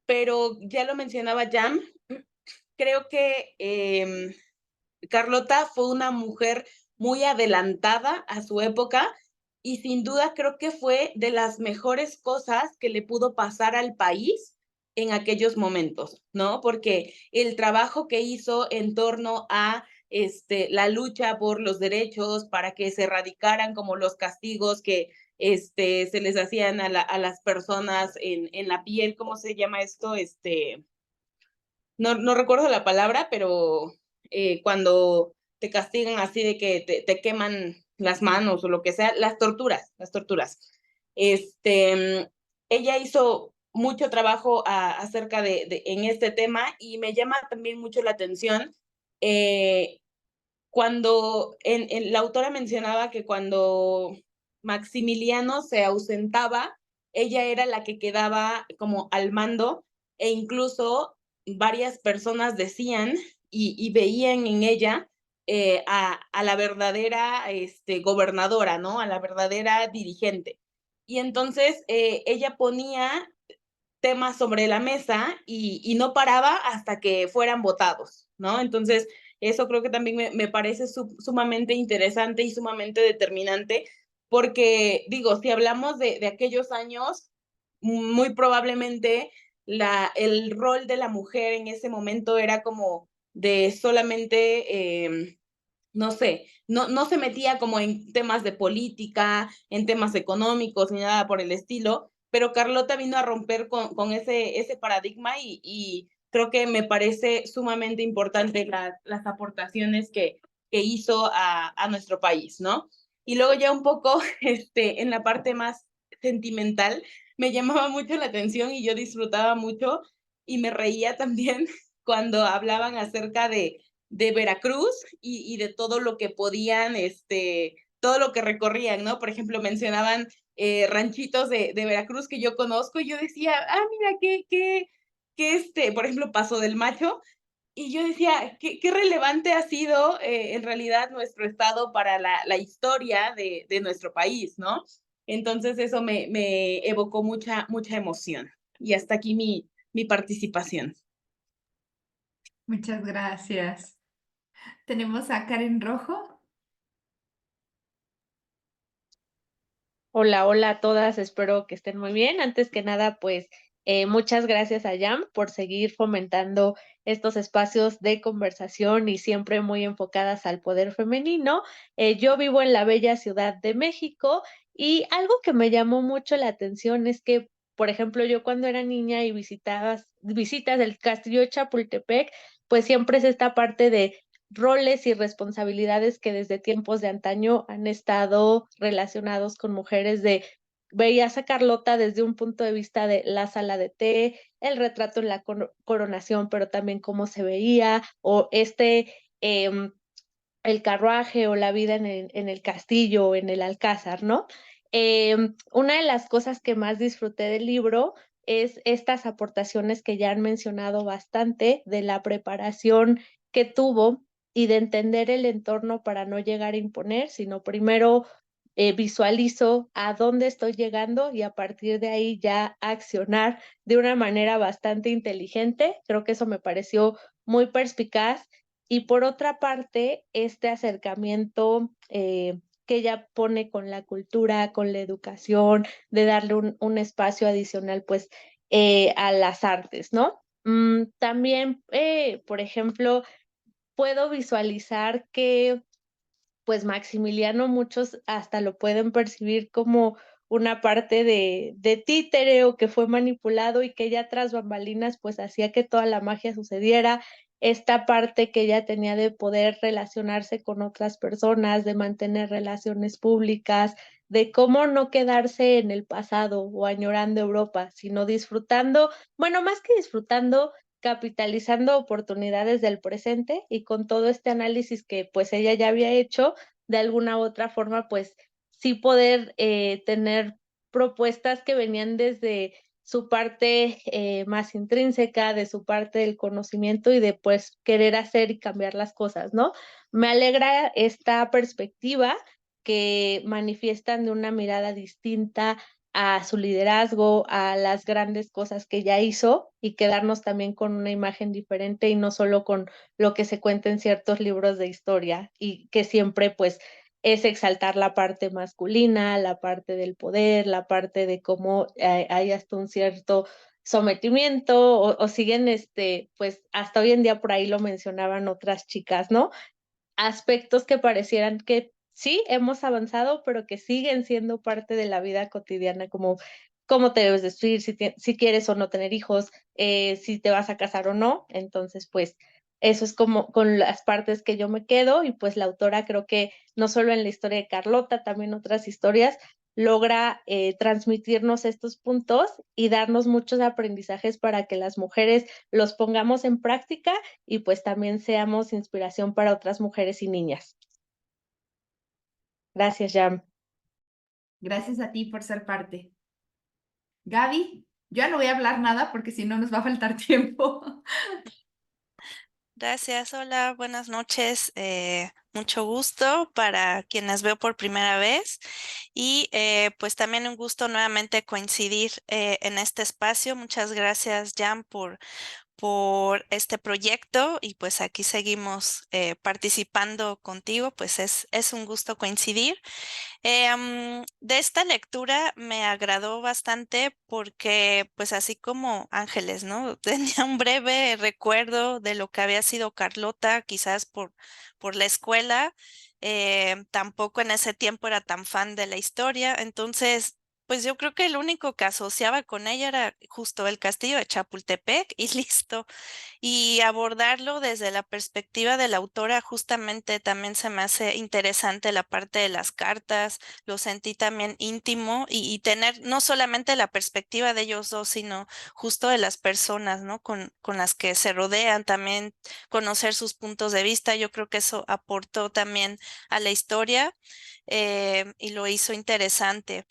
J: pero ya lo mencionaba Jam, creo que Carlota fue una mujer muy adelantada a su época y sin duda creo que fue de las mejores cosas que le pudo pasar al país en aquellos momentos, ¿no? Porque el trabajo que hizo en torno a la lucha por los derechos para que se erradicaran como los castigos que se les hacían a las personas en la piel, ¿cómo se llama esto? No recuerdo la palabra, pero cuando te castigan así de que te queman las manos o lo que sea, las torturas. Ella hizo mucho trabajo acerca en este tema y me llama también mucho la atención cuando la autora mencionaba que cuando Maximiliano se ausentaba, ella era la que quedaba como al mando e incluso varias personas decían y veían en ella a la verdadera gobernadora, ¿no? A la verdadera dirigente. Y entonces ella ponía temas sobre la mesa y no paraba hasta que fueran votados, ¿no? Entonces, eso creo que también me parece sumamente interesante y sumamente determinante porque digo, si hablamos de aquellos años, muy probablemente el rol de la mujer en ese momento era como de solamente, no sé, no se metía como en temas de política, en temas económicos, ni nada por el estilo, pero Carlota vino a romper con ese paradigma y creo que me parece sumamente importante las aportaciones que hizo a nuestro país, ¿no? Y luego ya un poco en la parte más sentimental, me llamaba mucho la atención y yo disfrutaba mucho y me reía también cuando hablaban acerca de Veracruz y de todo lo que podían, todo lo que recorrían, ¿no? Por ejemplo, mencionaban ranchitos de Veracruz que yo conozco y yo decía, mira, por ejemplo, Paso del Macho, y yo decía, qué relevante ha sido en realidad nuestro estado para la historia de nuestro país, ¿no? Entonces eso me evocó mucha emoción. Y hasta aquí mi participación.
A: Muchas gracias. Tenemos a Karen Rojo.
K: Hola, hola a todas, espero que estén muy bien. Antes que nada, pues muchas gracias a Jam por seguir fomentando estos espacios de conversación y siempre muy enfocadas al poder femenino. Yo vivo en la bella Ciudad de México y algo que me llamó mucho la atención es que, por ejemplo, yo cuando era niña y visitas del Castillo de Chapultepec, pues siempre es esta parte de roles y responsabilidades que desde tiempos de antaño han estado relacionados con mujeres de veías a Carlota desde un punto de vista de la sala de té, el retrato en la coronación, pero también cómo se veía, o el carruaje o la vida en el castillo o en el alcázar, ¿no? Una de las cosas que más disfruté del libro es estas aportaciones que ya han mencionado bastante de la preparación que tuvo y de entender el entorno para no llegar a imponer, sino primero visualizo a dónde estoy llegando y a partir de ahí ya accionar de una manera bastante inteligente. Creo que eso me pareció muy perspicaz. Y por otra parte, este acercamiento que ella pone con la cultura, con la educación, de darle un espacio adicional pues a las artes, ¿no? También, por ejemplo, puedo visualizar que pues Maximiliano muchos hasta lo pueden percibir como una parte de títere o que fue manipulado y que ella tras bambalinas pues hacía que toda la magia sucediera, esta parte que ella tenía de poder relacionarse con otras personas, de mantener relaciones públicas, de cómo no quedarse en el pasado o añorando Europa, sino disfrutando, bueno, más que disfrutando, capitalizando oportunidades del presente y con todo este análisis que pues ella ya había hecho, de alguna u otra forma pues sí poder tener propuestas que venían desde su parte más intrínseca, de su parte del conocimiento y de pues querer hacer y cambiar las cosas, ¿no? Me alegra esta perspectiva que manifiestan de una mirada distinta a su liderazgo, a las grandes cosas que ya hizo y quedarnos también con una imagen diferente y no solo con lo que se cuenta en ciertos libros de historia y que siempre pues es exaltar la parte masculina, la parte del poder, la parte de cómo hay hasta un cierto sometimiento o siguen pues hasta hoy en día por ahí lo mencionaban otras chicas, ¿no? Aspectos que parecieran que sí hemos avanzado, pero que siguen siendo parte de la vida cotidiana, como cómo te debes vestir, si quieres o no tener hijos, si te vas a casar o no. Entonces, pues eso es como con las partes que yo me quedo y pues la autora creo que no solo en la historia de Carlota, también otras historias, logra transmitirnos estos puntos y darnos muchos aprendizajes para que las mujeres los pongamos en práctica y pues también seamos inspiración para otras mujeres y niñas. Gracias, Jam.
A: Gracias a ti por ser parte. Gaby, yo ya no voy a hablar nada porque si no nos va a faltar tiempo.
L: Gracias, hola, buenas noches. Mucho gusto para quienes veo por primera vez y pues también un gusto nuevamente coincidir en este espacio. Muchas gracias, Jan, por este proyecto y pues aquí seguimos participando contigo, pues es un gusto coincidir. De esta lectura me agradó bastante porque, pues así como Ángeles, ¿no? Tenía un breve recuerdo de lo que había sido Carlota, quizás por la escuela. Tampoco en ese tiempo era tan fan de la historia, entonces, pues yo creo que lo único que asociaba con ella era justo el castillo de Chapultepec y listo. Y abordarlo desde la perspectiva de la autora justamente también se me hace interesante la parte de las cartas, lo sentí también íntimo y tener no solamente la perspectiva de ellos dos, sino justo de las personas, ¿no? Con las que se rodean, también conocer sus puntos de vista. Yo creo que eso aportó también a la historia y lo hizo interesante.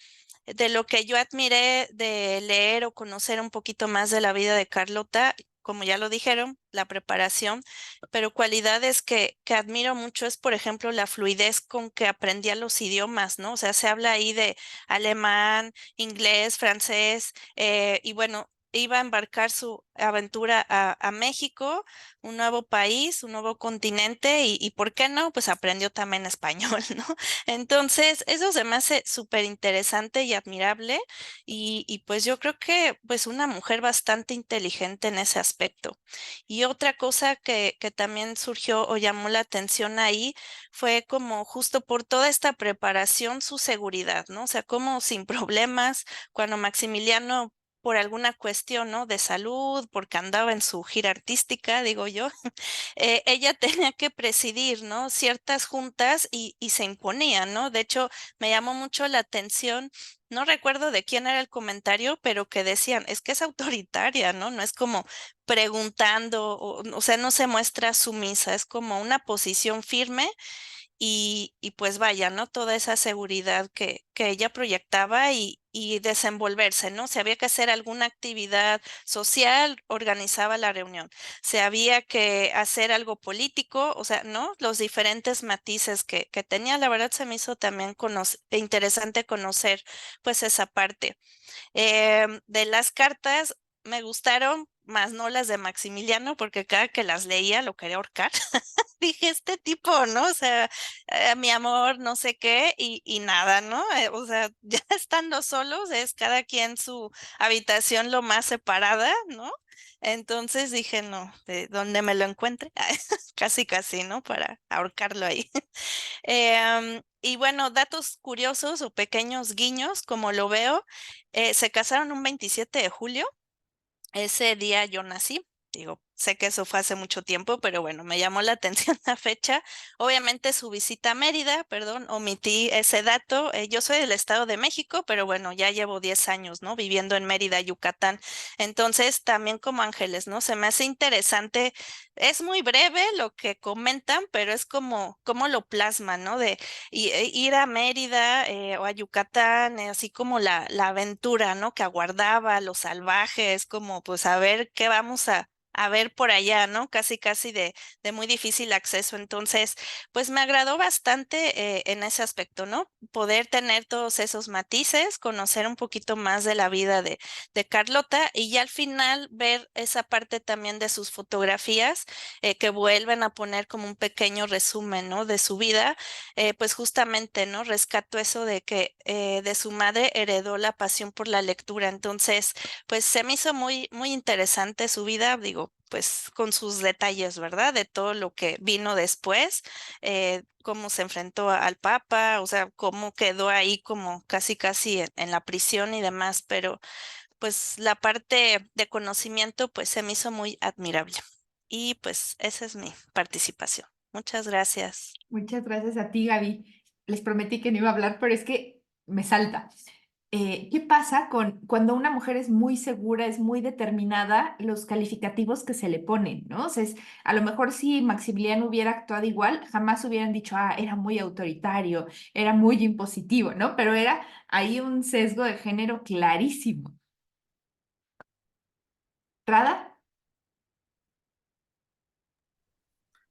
L: De lo que yo admiré de leer o conocer un poquito más de la vida de Carlota, como ya lo dijeron, la preparación, pero cualidades que admiro mucho es, por ejemplo, la fluidez con que aprendía los idiomas, ¿no? O sea, se habla ahí de alemán, inglés, francés, y bueno, iba a embarcar su aventura a México, un nuevo país, un nuevo continente, y ¿por qué no? Pues aprendió también español, ¿no? Entonces, eso se me hace súper interesante y admirable y pues yo creo que pues una mujer bastante inteligente en ese aspecto. Y otra cosa que también surgió o llamó la atención ahí fue como justo por toda esta preparación su seguridad, ¿no? O sea, como sin problemas, cuando Maximiliano por alguna cuestión, ¿no? De salud, porque andaba en su gira artística, digo yo, ella tenía que presidir, ¿no? Ciertas juntas y se imponía, ¿no? De hecho, me llamó mucho la atención, no recuerdo de quién era el comentario, pero que decían, es que es autoritaria, ¿no? No es como preguntando, o sea, no se muestra sumisa, es como una posición firme y pues vaya, ¿no? Toda esa seguridad que ella proyectaba y desenvolverse, ¿no? Si había que hacer alguna actividad social, organizaba la reunión. Si había que hacer algo político, o sea, ¿no? Los diferentes matices que tenía, la verdad se me hizo también interesante conocer pues esa parte. De las cartas me gustaron, más no las de Maximiliano, porque cada que las leía lo quería ahorcar. Dije, este tipo, ¿no? O sea, mi amor, no sé qué, y nada, ¿no? O sea, ya estando solos, es cada quien su habitación lo más separada, ¿no? Entonces dije, no, de donde me lo encuentre, casi, casi, ¿no? Para ahorcarlo ahí. Y bueno, datos curiosos o pequeños guiños, como lo veo, se casaron un 27 de julio. Ese día yo nací, digo, sé que eso fue hace mucho tiempo, pero bueno, me llamó la atención la fecha. Obviamente su visita a Mérida, perdón, omití ese dato. Yo soy del Estado de México, pero bueno, ya llevo 10 años, ¿no? Viviendo en Mérida, Yucatán. Entonces, también como Ángeles, ¿no? Se me hace interesante. Es muy breve lo que comentan, pero es como lo plasman, ¿no? De ir a Mérida o a Yucatán, así como la aventura, ¿no? Que aguardaba, los salvajes, como pues a ver qué vamos a ver por allá, ¿no? Casi, casi de muy difícil acceso. Entonces, pues me agradó bastante en ese aspecto, ¿no? Poder tener todos esos matices, conocer un poquito más de la vida de Carlota y ya al final ver esa parte también de sus fotografías que vuelven a poner como un pequeño resumen, ¿no? De su vida pues justamente, ¿no? Rescato eso de que de su madre heredó la pasión por la lectura. Entonces, pues se me hizo muy, muy interesante su vida, digo, pues con sus detalles, ¿verdad? De todo lo que vino después, cómo se enfrentó al Papa, o sea, cómo quedó ahí como casi, casi en la prisión y demás, pero pues la parte de conocimiento, pues se me hizo muy admirable. Y pues esa es mi participación. Muchas gracias.
A: Muchas gracias a ti, Gaby. Les prometí que no iba a hablar, pero es que me salta. ¿Qué pasa cuando una mujer es muy segura, es muy determinada, los calificativos que se le ponen, ¿no? O sea, a lo mejor si Maximiliano hubiera actuado igual, jamás hubieran dicho, ah, era muy autoritario, era muy impositivo, ¿no? Pero era ahí un sesgo de género clarísimo. ¿Rada?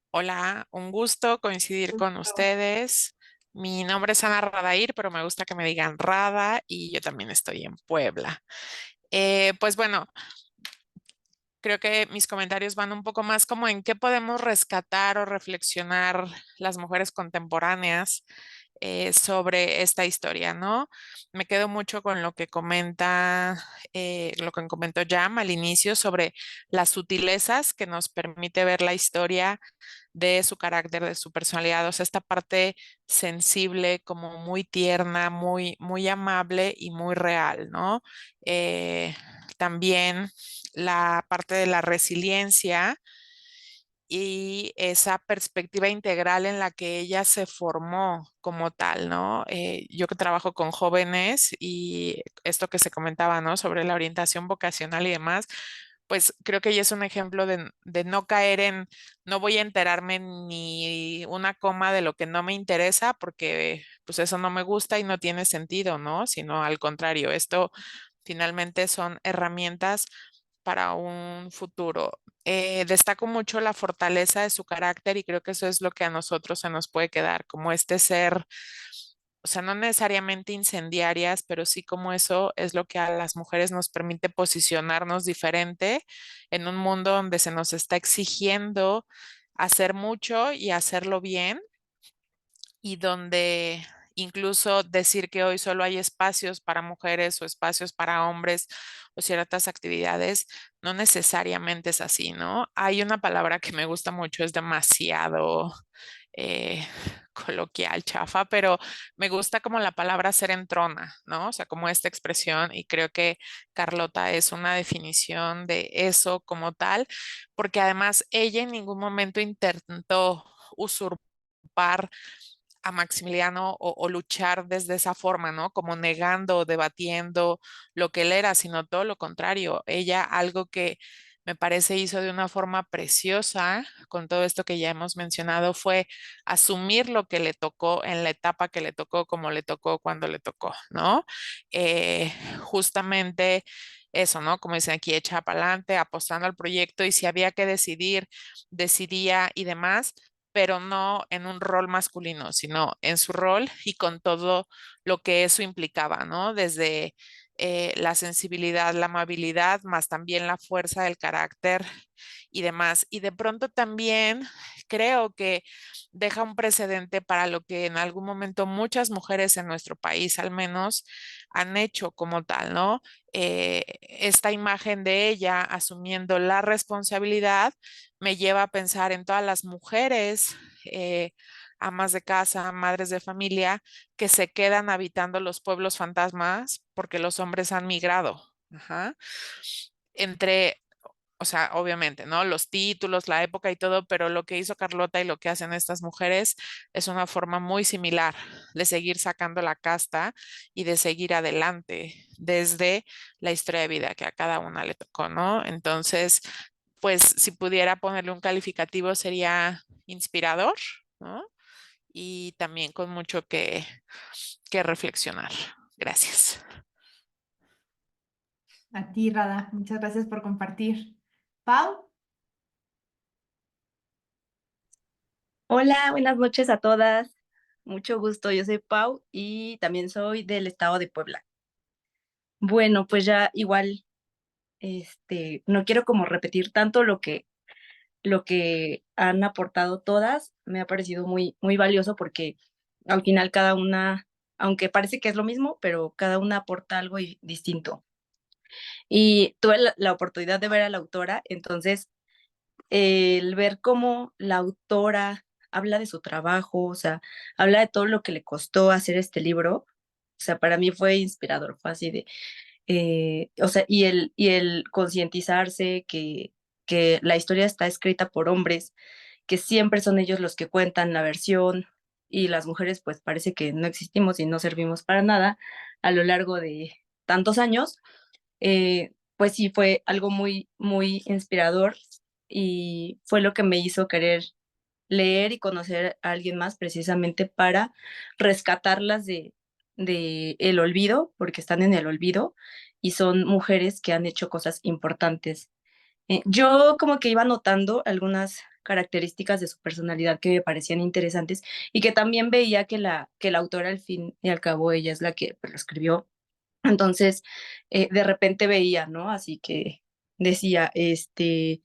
M: Hola, un gusto coincidir con ustedes. Mi nombre es Ana Radair, pero me gusta que me digan Rada y yo también estoy en Puebla. Pues bueno, creo que mis comentarios van un poco más como en qué podemos rescatar o reflexionar las mujeres contemporáneas sobre esta historia, ¿no? Me quedo mucho con lo que comenta, lo que comentó Jam al inicio sobre las sutilezas que nos permite ver la historia de su carácter, de su personalidad, o sea, esta parte sensible, como muy tierna, muy amable y muy real, ¿no? También la parte de la resiliencia y esa perspectiva integral en la que ella se formó como tal, ¿no? Yo que trabajo con jóvenes y esto que se comentaba, ¿no? Sobre la orientación vocacional y demás, pues creo que ella es un ejemplo de no caer en, no voy a enterarme ni una coma de lo que no me interesa porque pues eso no me gusta y no tiene sentido, ¿no? Sino al contrario, esto finalmente son herramientas para un futuro. Destaco mucho la fortaleza de su carácter y creo que eso es lo que a nosotros se nos puede quedar, como este ser, o sea, no necesariamente incendiarias, pero sí como eso es lo que a las mujeres nos permite posicionarnos diferente en un mundo donde se nos está exigiendo hacer mucho y hacerlo bien y donde incluso decir que hoy solo hay espacios para mujeres o espacios para hombres o ciertas actividades, no necesariamente es así, ¿no? Hay una palabra que me gusta mucho, es demasiado eh, coloquial, chafa, pero me gusta como la palabra ser entrona, ¿no? O sea, como esta expresión y creo que Carlota es una definición de eso como tal, porque además ella en ningún momento intentó usurpar a Maximiliano o luchar desde esa forma, ¿no? Como negando o debatiendo lo que él era, sino todo lo contrario. Ella algo que me parece hizo de una forma preciosa con todo esto que ya hemos mencionado fue asumir lo que le tocó en la etapa que le tocó, como le tocó cuando le tocó, ¿no? Justamente eso, ¿no? Como dicen aquí, echa para adelante, apostando al proyecto y si había que decidir, decidía y demás, pero no en un rol masculino, sino en su rol y con todo lo que eso implicaba, ¿no? Desde la sensibilidad, la amabilidad, más también la fuerza del carácter y demás. Y de pronto también creo que deja un precedente para lo que en algún momento muchas mujeres en nuestro país al menos han hecho como tal, ¿no? Esta imagen de ella asumiendo la responsabilidad me lleva a pensar en todas las mujeres, amas de casa, madres de familia, que se quedan habitando los pueblos fantasmas porque los hombres han migrado. Ajá. Entre, o sea, obviamente, ¿no? Los títulos, la época y todo, pero lo que hizo Carlota y lo que hacen estas mujeres es una forma muy similar de seguir sacando la casta y de seguir adelante desde la historia de vida que a cada una le tocó, ¿no? Entonces, pues si pudiera ponerle un calificativo sería inspirador, ¿no? Y también con mucho que reflexionar. Gracias.
A: A ti, Rada, muchas gracias por compartir. Pau.
N: Hola, buenas noches a todas. Mucho gusto, yo soy Pau y también soy del estado de Puebla. Bueno, pues ya igual, no quiero como repetir tanto lo que han aportado todas. Me ha parecido muy valioso porque al final cada una, aunque parece que es lo mismo, pero cada una aporta algo distinto. Y tuve la oportunidad de ver a la autora, entonces el ver cómo la autora habla de su trabajo, o sea, habla de todo lo que le costó hacer este libro, o sea, para mí fue inspirador, fue así de, o sea, y el concientizarse que la historia está escrita por hombres, que siempre son ellos los que cuentan la versión y las mujeres pues parece que no existimos y no servimos para nada a lo largo de tantos años, pues sí fue algo muy inspirador y fue lo que me hizo querer leer y conocer a alguien más precisamente para rescatarlas de el olvido, porque están en el olvido y son mujeres que han hecho cosas importantes. Yo como que iba notando algunas características de su personalidad que me parecían interesantes y que también veía que la autora al fin y al cabo ella es la que pues, lo escribió. Entonces, de repente veía, ¿no? Así decía, se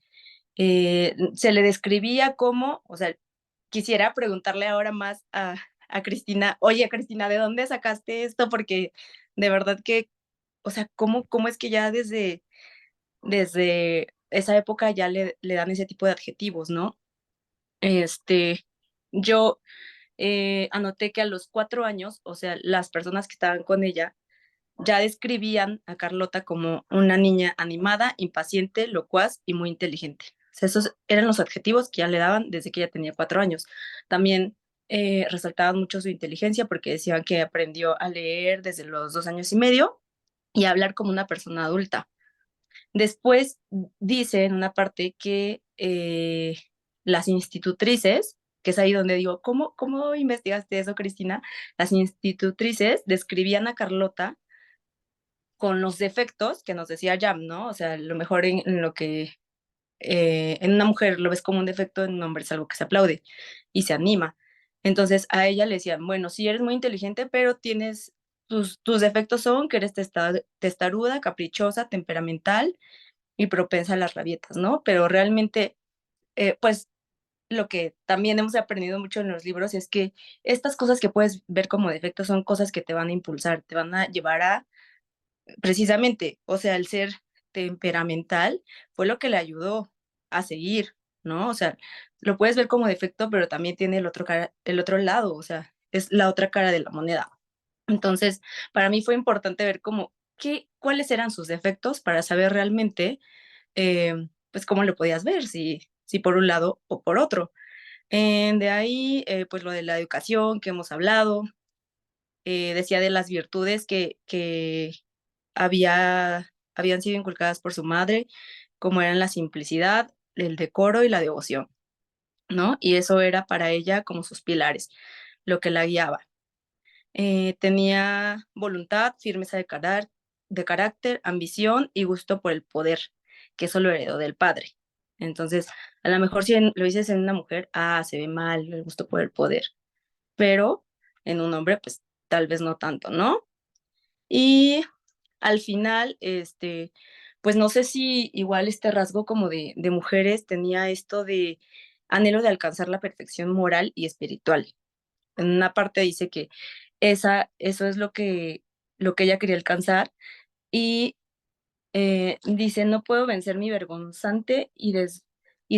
N: le describía como, o sea, quisiera preguntarle ahora más a Cristina, oye, Cristina, ¿de dónde sacaste esto? Porque de verdad que, o sea, ¿cómo es que ya desde esa época ya le dan ese tipo de adjetivos, ¿no? Este, yo anoté que a los 4 años, o sea, las personas que estaban con ella ya describían a Carlota como una niña animada, impaciente, locuaz y muy inteligente. O sea, esos eran los adjetivos que ya le daban desde que ella tenía 4 años. También resaltaban mucho su inteligencia porque decían que aprendió a leer desde los 2 años y medio y a hablar como una persona adulta. Después dice en una parte que las institutrices, que es ahí donde digo, ¿cómo investigaste eso, Cristina? Las institutrices describían a Carlota con los defectos que nos decía Jam, ¿no? O sea, lo mejor en lo que en una mujer lo ves como un defecto, en un hombre es algo que se aplaude y se anima. Entonces a ella le decían, bueno, sí eres muy inteligente, pero tus defectos son que eres testaruda, caprichosa, temperamental y propensa a las rabietas, ¿no? Pero realmente, pues lo que también hemos aprendido mucho en los libros es que estas cosas que puedes ver como defectos son cosas que te van a impulsar, te van a llevar a precisamente, o sea, el ser temperamental fue lo que le ayudó a seguir, ¿no? O sea, lo puedes ver como defecto, pero también tiene el otro lado, o sea, es la otra cara de la moneda. Entonces, para mí fue importante ver cuáles eran sus defectos para saber realmente, pues, cómo lo podías ver, si por un lado o por otro. De ahí, pues, lo de la educación que hemos hablado, decía de las virtudes que habían sido inculcadas por su madre, como eran la simplicidad, el decoro y la devoción, ¿no? Y eso era para ella como sus pilares, lo que la guiaba. Tenía voluntad, firmeza de carácter, ambición y gusto por el poder, que eso lo heredó del padre. Entonces, a lo mejor si lo dices en una mujer, se ve mal el gusto por el poder, pero en un hombre, pues tal vez no tanto, ¿no? Y al final, pues no sé si igual este rasgo como de mujeres tenía esto de anhelo de alcanzar la perfección moral y espiritual. En una parte dice que eso es lo que ella quería alcanzar y dice, no puedo vencer mi vergonzante y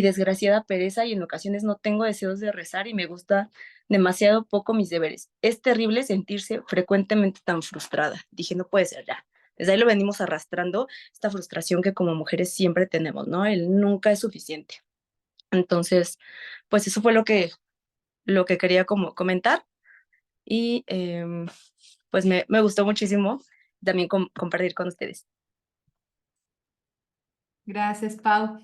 N: desgraciada pereza y en ocasiones no tengo deseos de rezar y me gusta demasiado poco mis deberes. Es terrible sentirse frecuentemente tan frustrada. Dije, no puede ser ya. Desde ahí lo venimos arrastrando, esta frustración que como mujeres siempre tenemos, ¿no? El nunca es suficiente. Entonces, pues eso fue lo que quería como comentar y pues me gustó muchísimo también compartir con ustedes.
A: Gracias, Pau.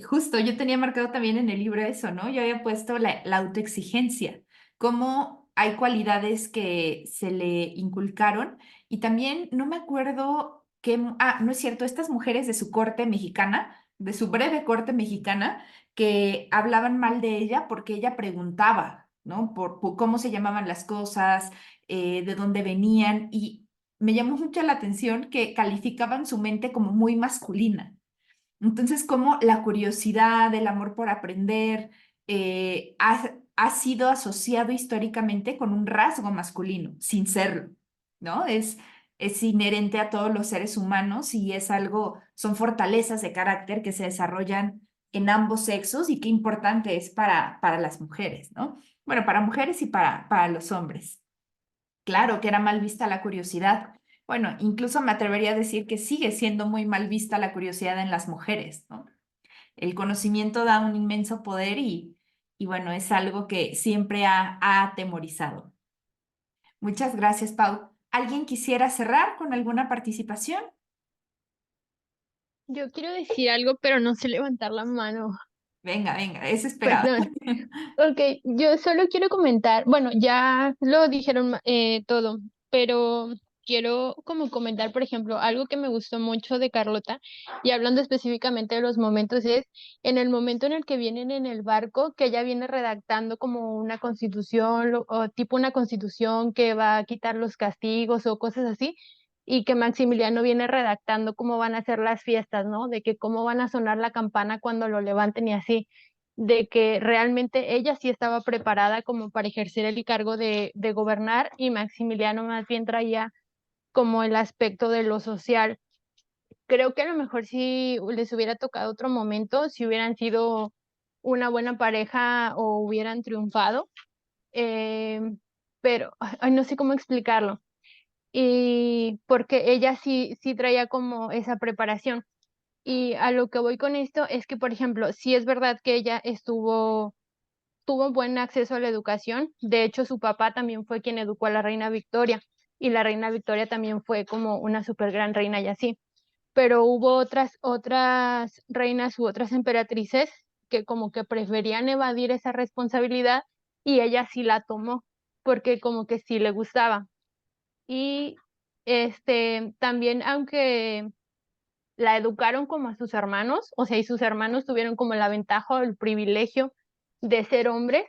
A: Justo, yo tenía marcado también en el libro eso, ¿no? Yo había puesto la autoexigencia, cómo hay cualidades que se le inculcaron y también no me acuerdo no es cierto, estas mujeres de su corte mexicana, de su breve corte mexicana, que hablaban mal de ella porque ella preguntaba, ¿no? Por cómo se llamaban las cosas, de dónde venían y me llamó mucho la atención que calificaban su mente como muy masculina. Entonces, como la curiosidad, el amor por aprender, ha sido asociado históricamente con un rasgo masculino, sin serlo, ¿no? Es inherente a todos los seres humanos y es algo, son fortalezas de carácter que se desarrollan en ambos sexos y qué importante es para las mujeres, ¿no? Bueno, para mujeres y para los hombres. Claro que era mal vista la curiosidad. Bueno, incluso me atrevería a decir que sigue siendo muy mal vista la curiosidad en las mujeres, ¿no? El conocimiento da un inmenso poder y bueno, es algo que siempre ha atemorizado. Muchas gracias, Pau. ¿Alguien quisiera cerrar con alguna participación?
O: Yo quiero decir algo, pero no sé levantar la mano.
A: Venga, venga, es esperado.
O: Perdón. Ok, yo solo quiero comentar, bueno, ya lo dijeron todo, pero quiero como comentar, por ejemplo, algo que me gustó mucho de Carlota, y hablando específicamente de los momentos, es en el momento en el que vienen en el barco, que ella viene redactando como una constitución, o tipo una constitución que va a quitar los castigos o cosas así. y que Maximiliano viene redactando cómo van a ser las fiestas, ¿no? De que cómo van a sonar la campana cuando lo levanten y así, de que realmente ella sí estaba preparada como para ejercer el cargo de gobernar y Maximiliano más bien traía como el aspecto de lo social. Creo que a lo mejor si les hubiera tocado otro momento, si hubieran sido una buena pareja o hubieran triunfado, pero ay, no sé cómo explicarlo. Y porque ella sí traía como esa preparación. Y a lo que voy con esto es que, por ejemplo, sí es verdad que ella tuvo buen acceso a la educación. De hecho, su papá también fue quien educó a la reina Victoria. Y la reina Victoria también fue como una súper gran reina y así. Pero hubo otras reinas u otras emperatrices que como que preferían evadir esa responsabilidad y ella sí la tomó porque como que sí le gustaba. Y también, aunque la educaron como a sus hermanos, o sea, y sus hermanos tuvieron como la ventaja o el privilegio de ser hombres,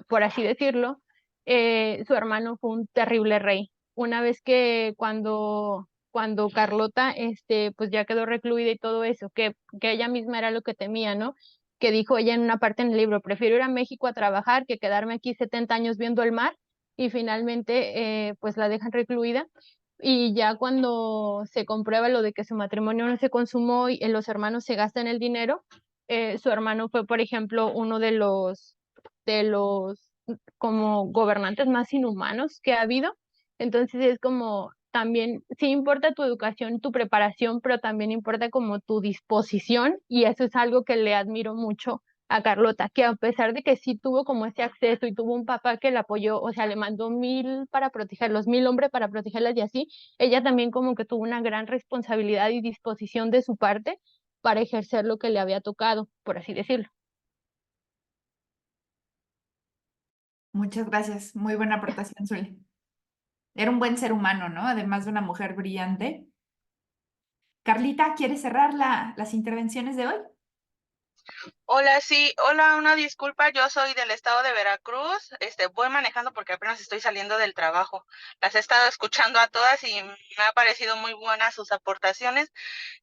O: por así decirlo, su hermano fue un terrible rey. Una vez que cuando Carlota, pues ya quedó recluida y todo eso, que ella misma era lo que temía, ¿no? Que dijo ella en una parte en el libro, prefiero ir a México a trabajar que quedarme aquí 70 años viendo el mar, y finalmente, pues la dejan recluida y ya cuando se comprueba lo de que su matrimonio no se consumó y los hermanos se gastan el dinero, su hermano fue, por ejemplo, uno de los como gobernantes más inhumanos que ha habido. Entonces es como también, sí importa tu educación, tu preparación, pero también importa como tu disposición y eso es algo que le admiro mucho a Carlota, que a pesar de que sí tuvo como ese acceso y tuvo un papá que la apoyó, o sea, le mandó 1000 para protegerlos, 1000 hombres para protegerlas y así, ella también como que tuvo una gran responsabilidad y disposición de su parte para ejercer lo que le había tocado, por así decirlo.
A: Muchas gracias. Muy buena aportación, Zuli. Era un buen ser humano, ¿no? Además de una mujer brillante. Carlita, ¿quieres cerrar las intervenciones de hoy?
J: Hola, sí, hola, una disculpa, yo soy del estado de Veracruz, voy manejando porque apenas estoy saliendo del trabajo. Las he estado escuchando a todas y me ha parecido muy buenas sus aportaciones.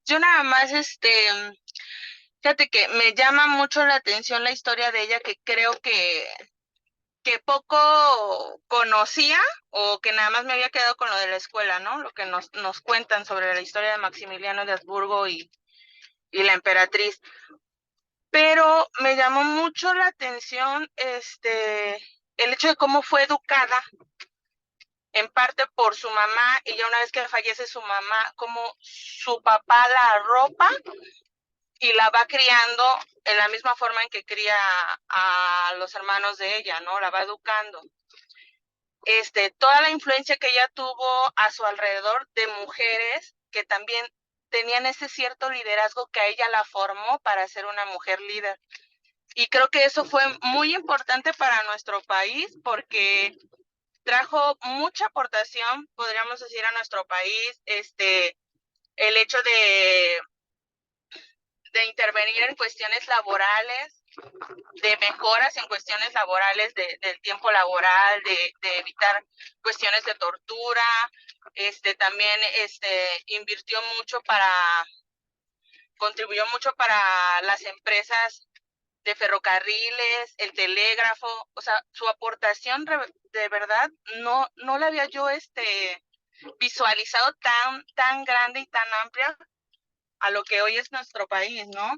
J: Yo nada más, fíjate que me llama mucho la atención la historia de ella, que creo que poco conocía o que nada más me había quedado con lo de la escuela, ¿no? Lo que nos cuentan sobre la historia de Maximiliano de Habsburgo y la emperatriz. Pero me llamó mucho la atención el hecho de cómo fue educada, en parte por su mamá, y ya una vez que fallece su mamá, como su papá la arropa y la va criando en la misma forma en que cría a los hermanos de ella, ¿no? La va educando. Toda la influencia que ella tuvo a su alrededor de mujeres que también tenían ese cierto liderazgo que a ella la formó para ser una mujer líder. Y creo que eso fue muy importante para nuestro país porque trajo mucha aportación, podríamos decir, a nuestro país, el hecho de intervenir en cuestiones laborales, de mejoras en cuestiones laborales del tiempo laboral, de evitar cuestiones de tortura, también invirtió mucho contribuyó mucho para las empresas de ferrocarriles, el telégrafo, o sea, su aportación de verdad no la había yo visualizado tan grande y tan amplia a lo que hoy es nuestro país, ¿no?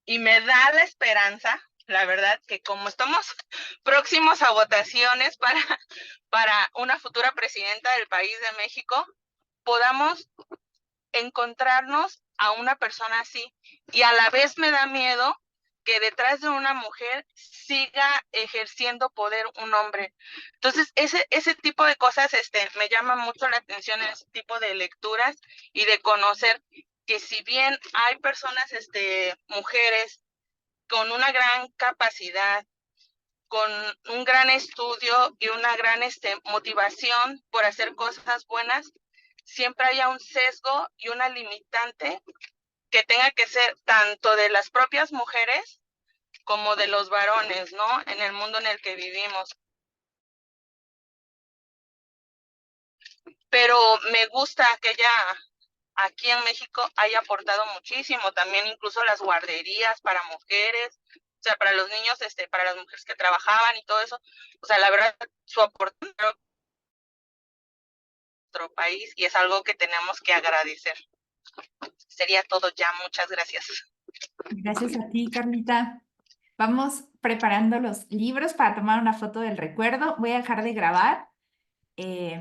J: Y me da la esperanza, la verdad, que como estamos próximos a votaciones para una futura presidenta del país de México, podamos encontrarnos a una persona así. Y a la vez me da miedo que detrás de una mujer siga ejerciendo poder un hombre. Entonces, ese tipo de cosas me llama mucho la atención en ese tipo de lecturas y de conocer que si bien hay personas, mujeres con una gran capacidad, con un gran estudio y una gran motivación por hacer cosas buenas, siempre haya un sesgo y una limitante que tenga que ser tanto de las propias mujeres como de los varones, ¿no? En el mundo en el que vivimos.
P: pero me gusta que ella aquí en México haya aportado muchísimo, también incluso las guarderías para mujeres, o sea, para los niños, para las mujeres que trabajaban y todo eso, o sea, la verdad, su aporte a nuestro país y es algo que tenemos que agradecer. Sería todo ya, muchas gracias.
A: Gracias a ti, Carlita. Vamos preparando los libros para tomar una foto del recuerdo. Voy a dejar de grabar y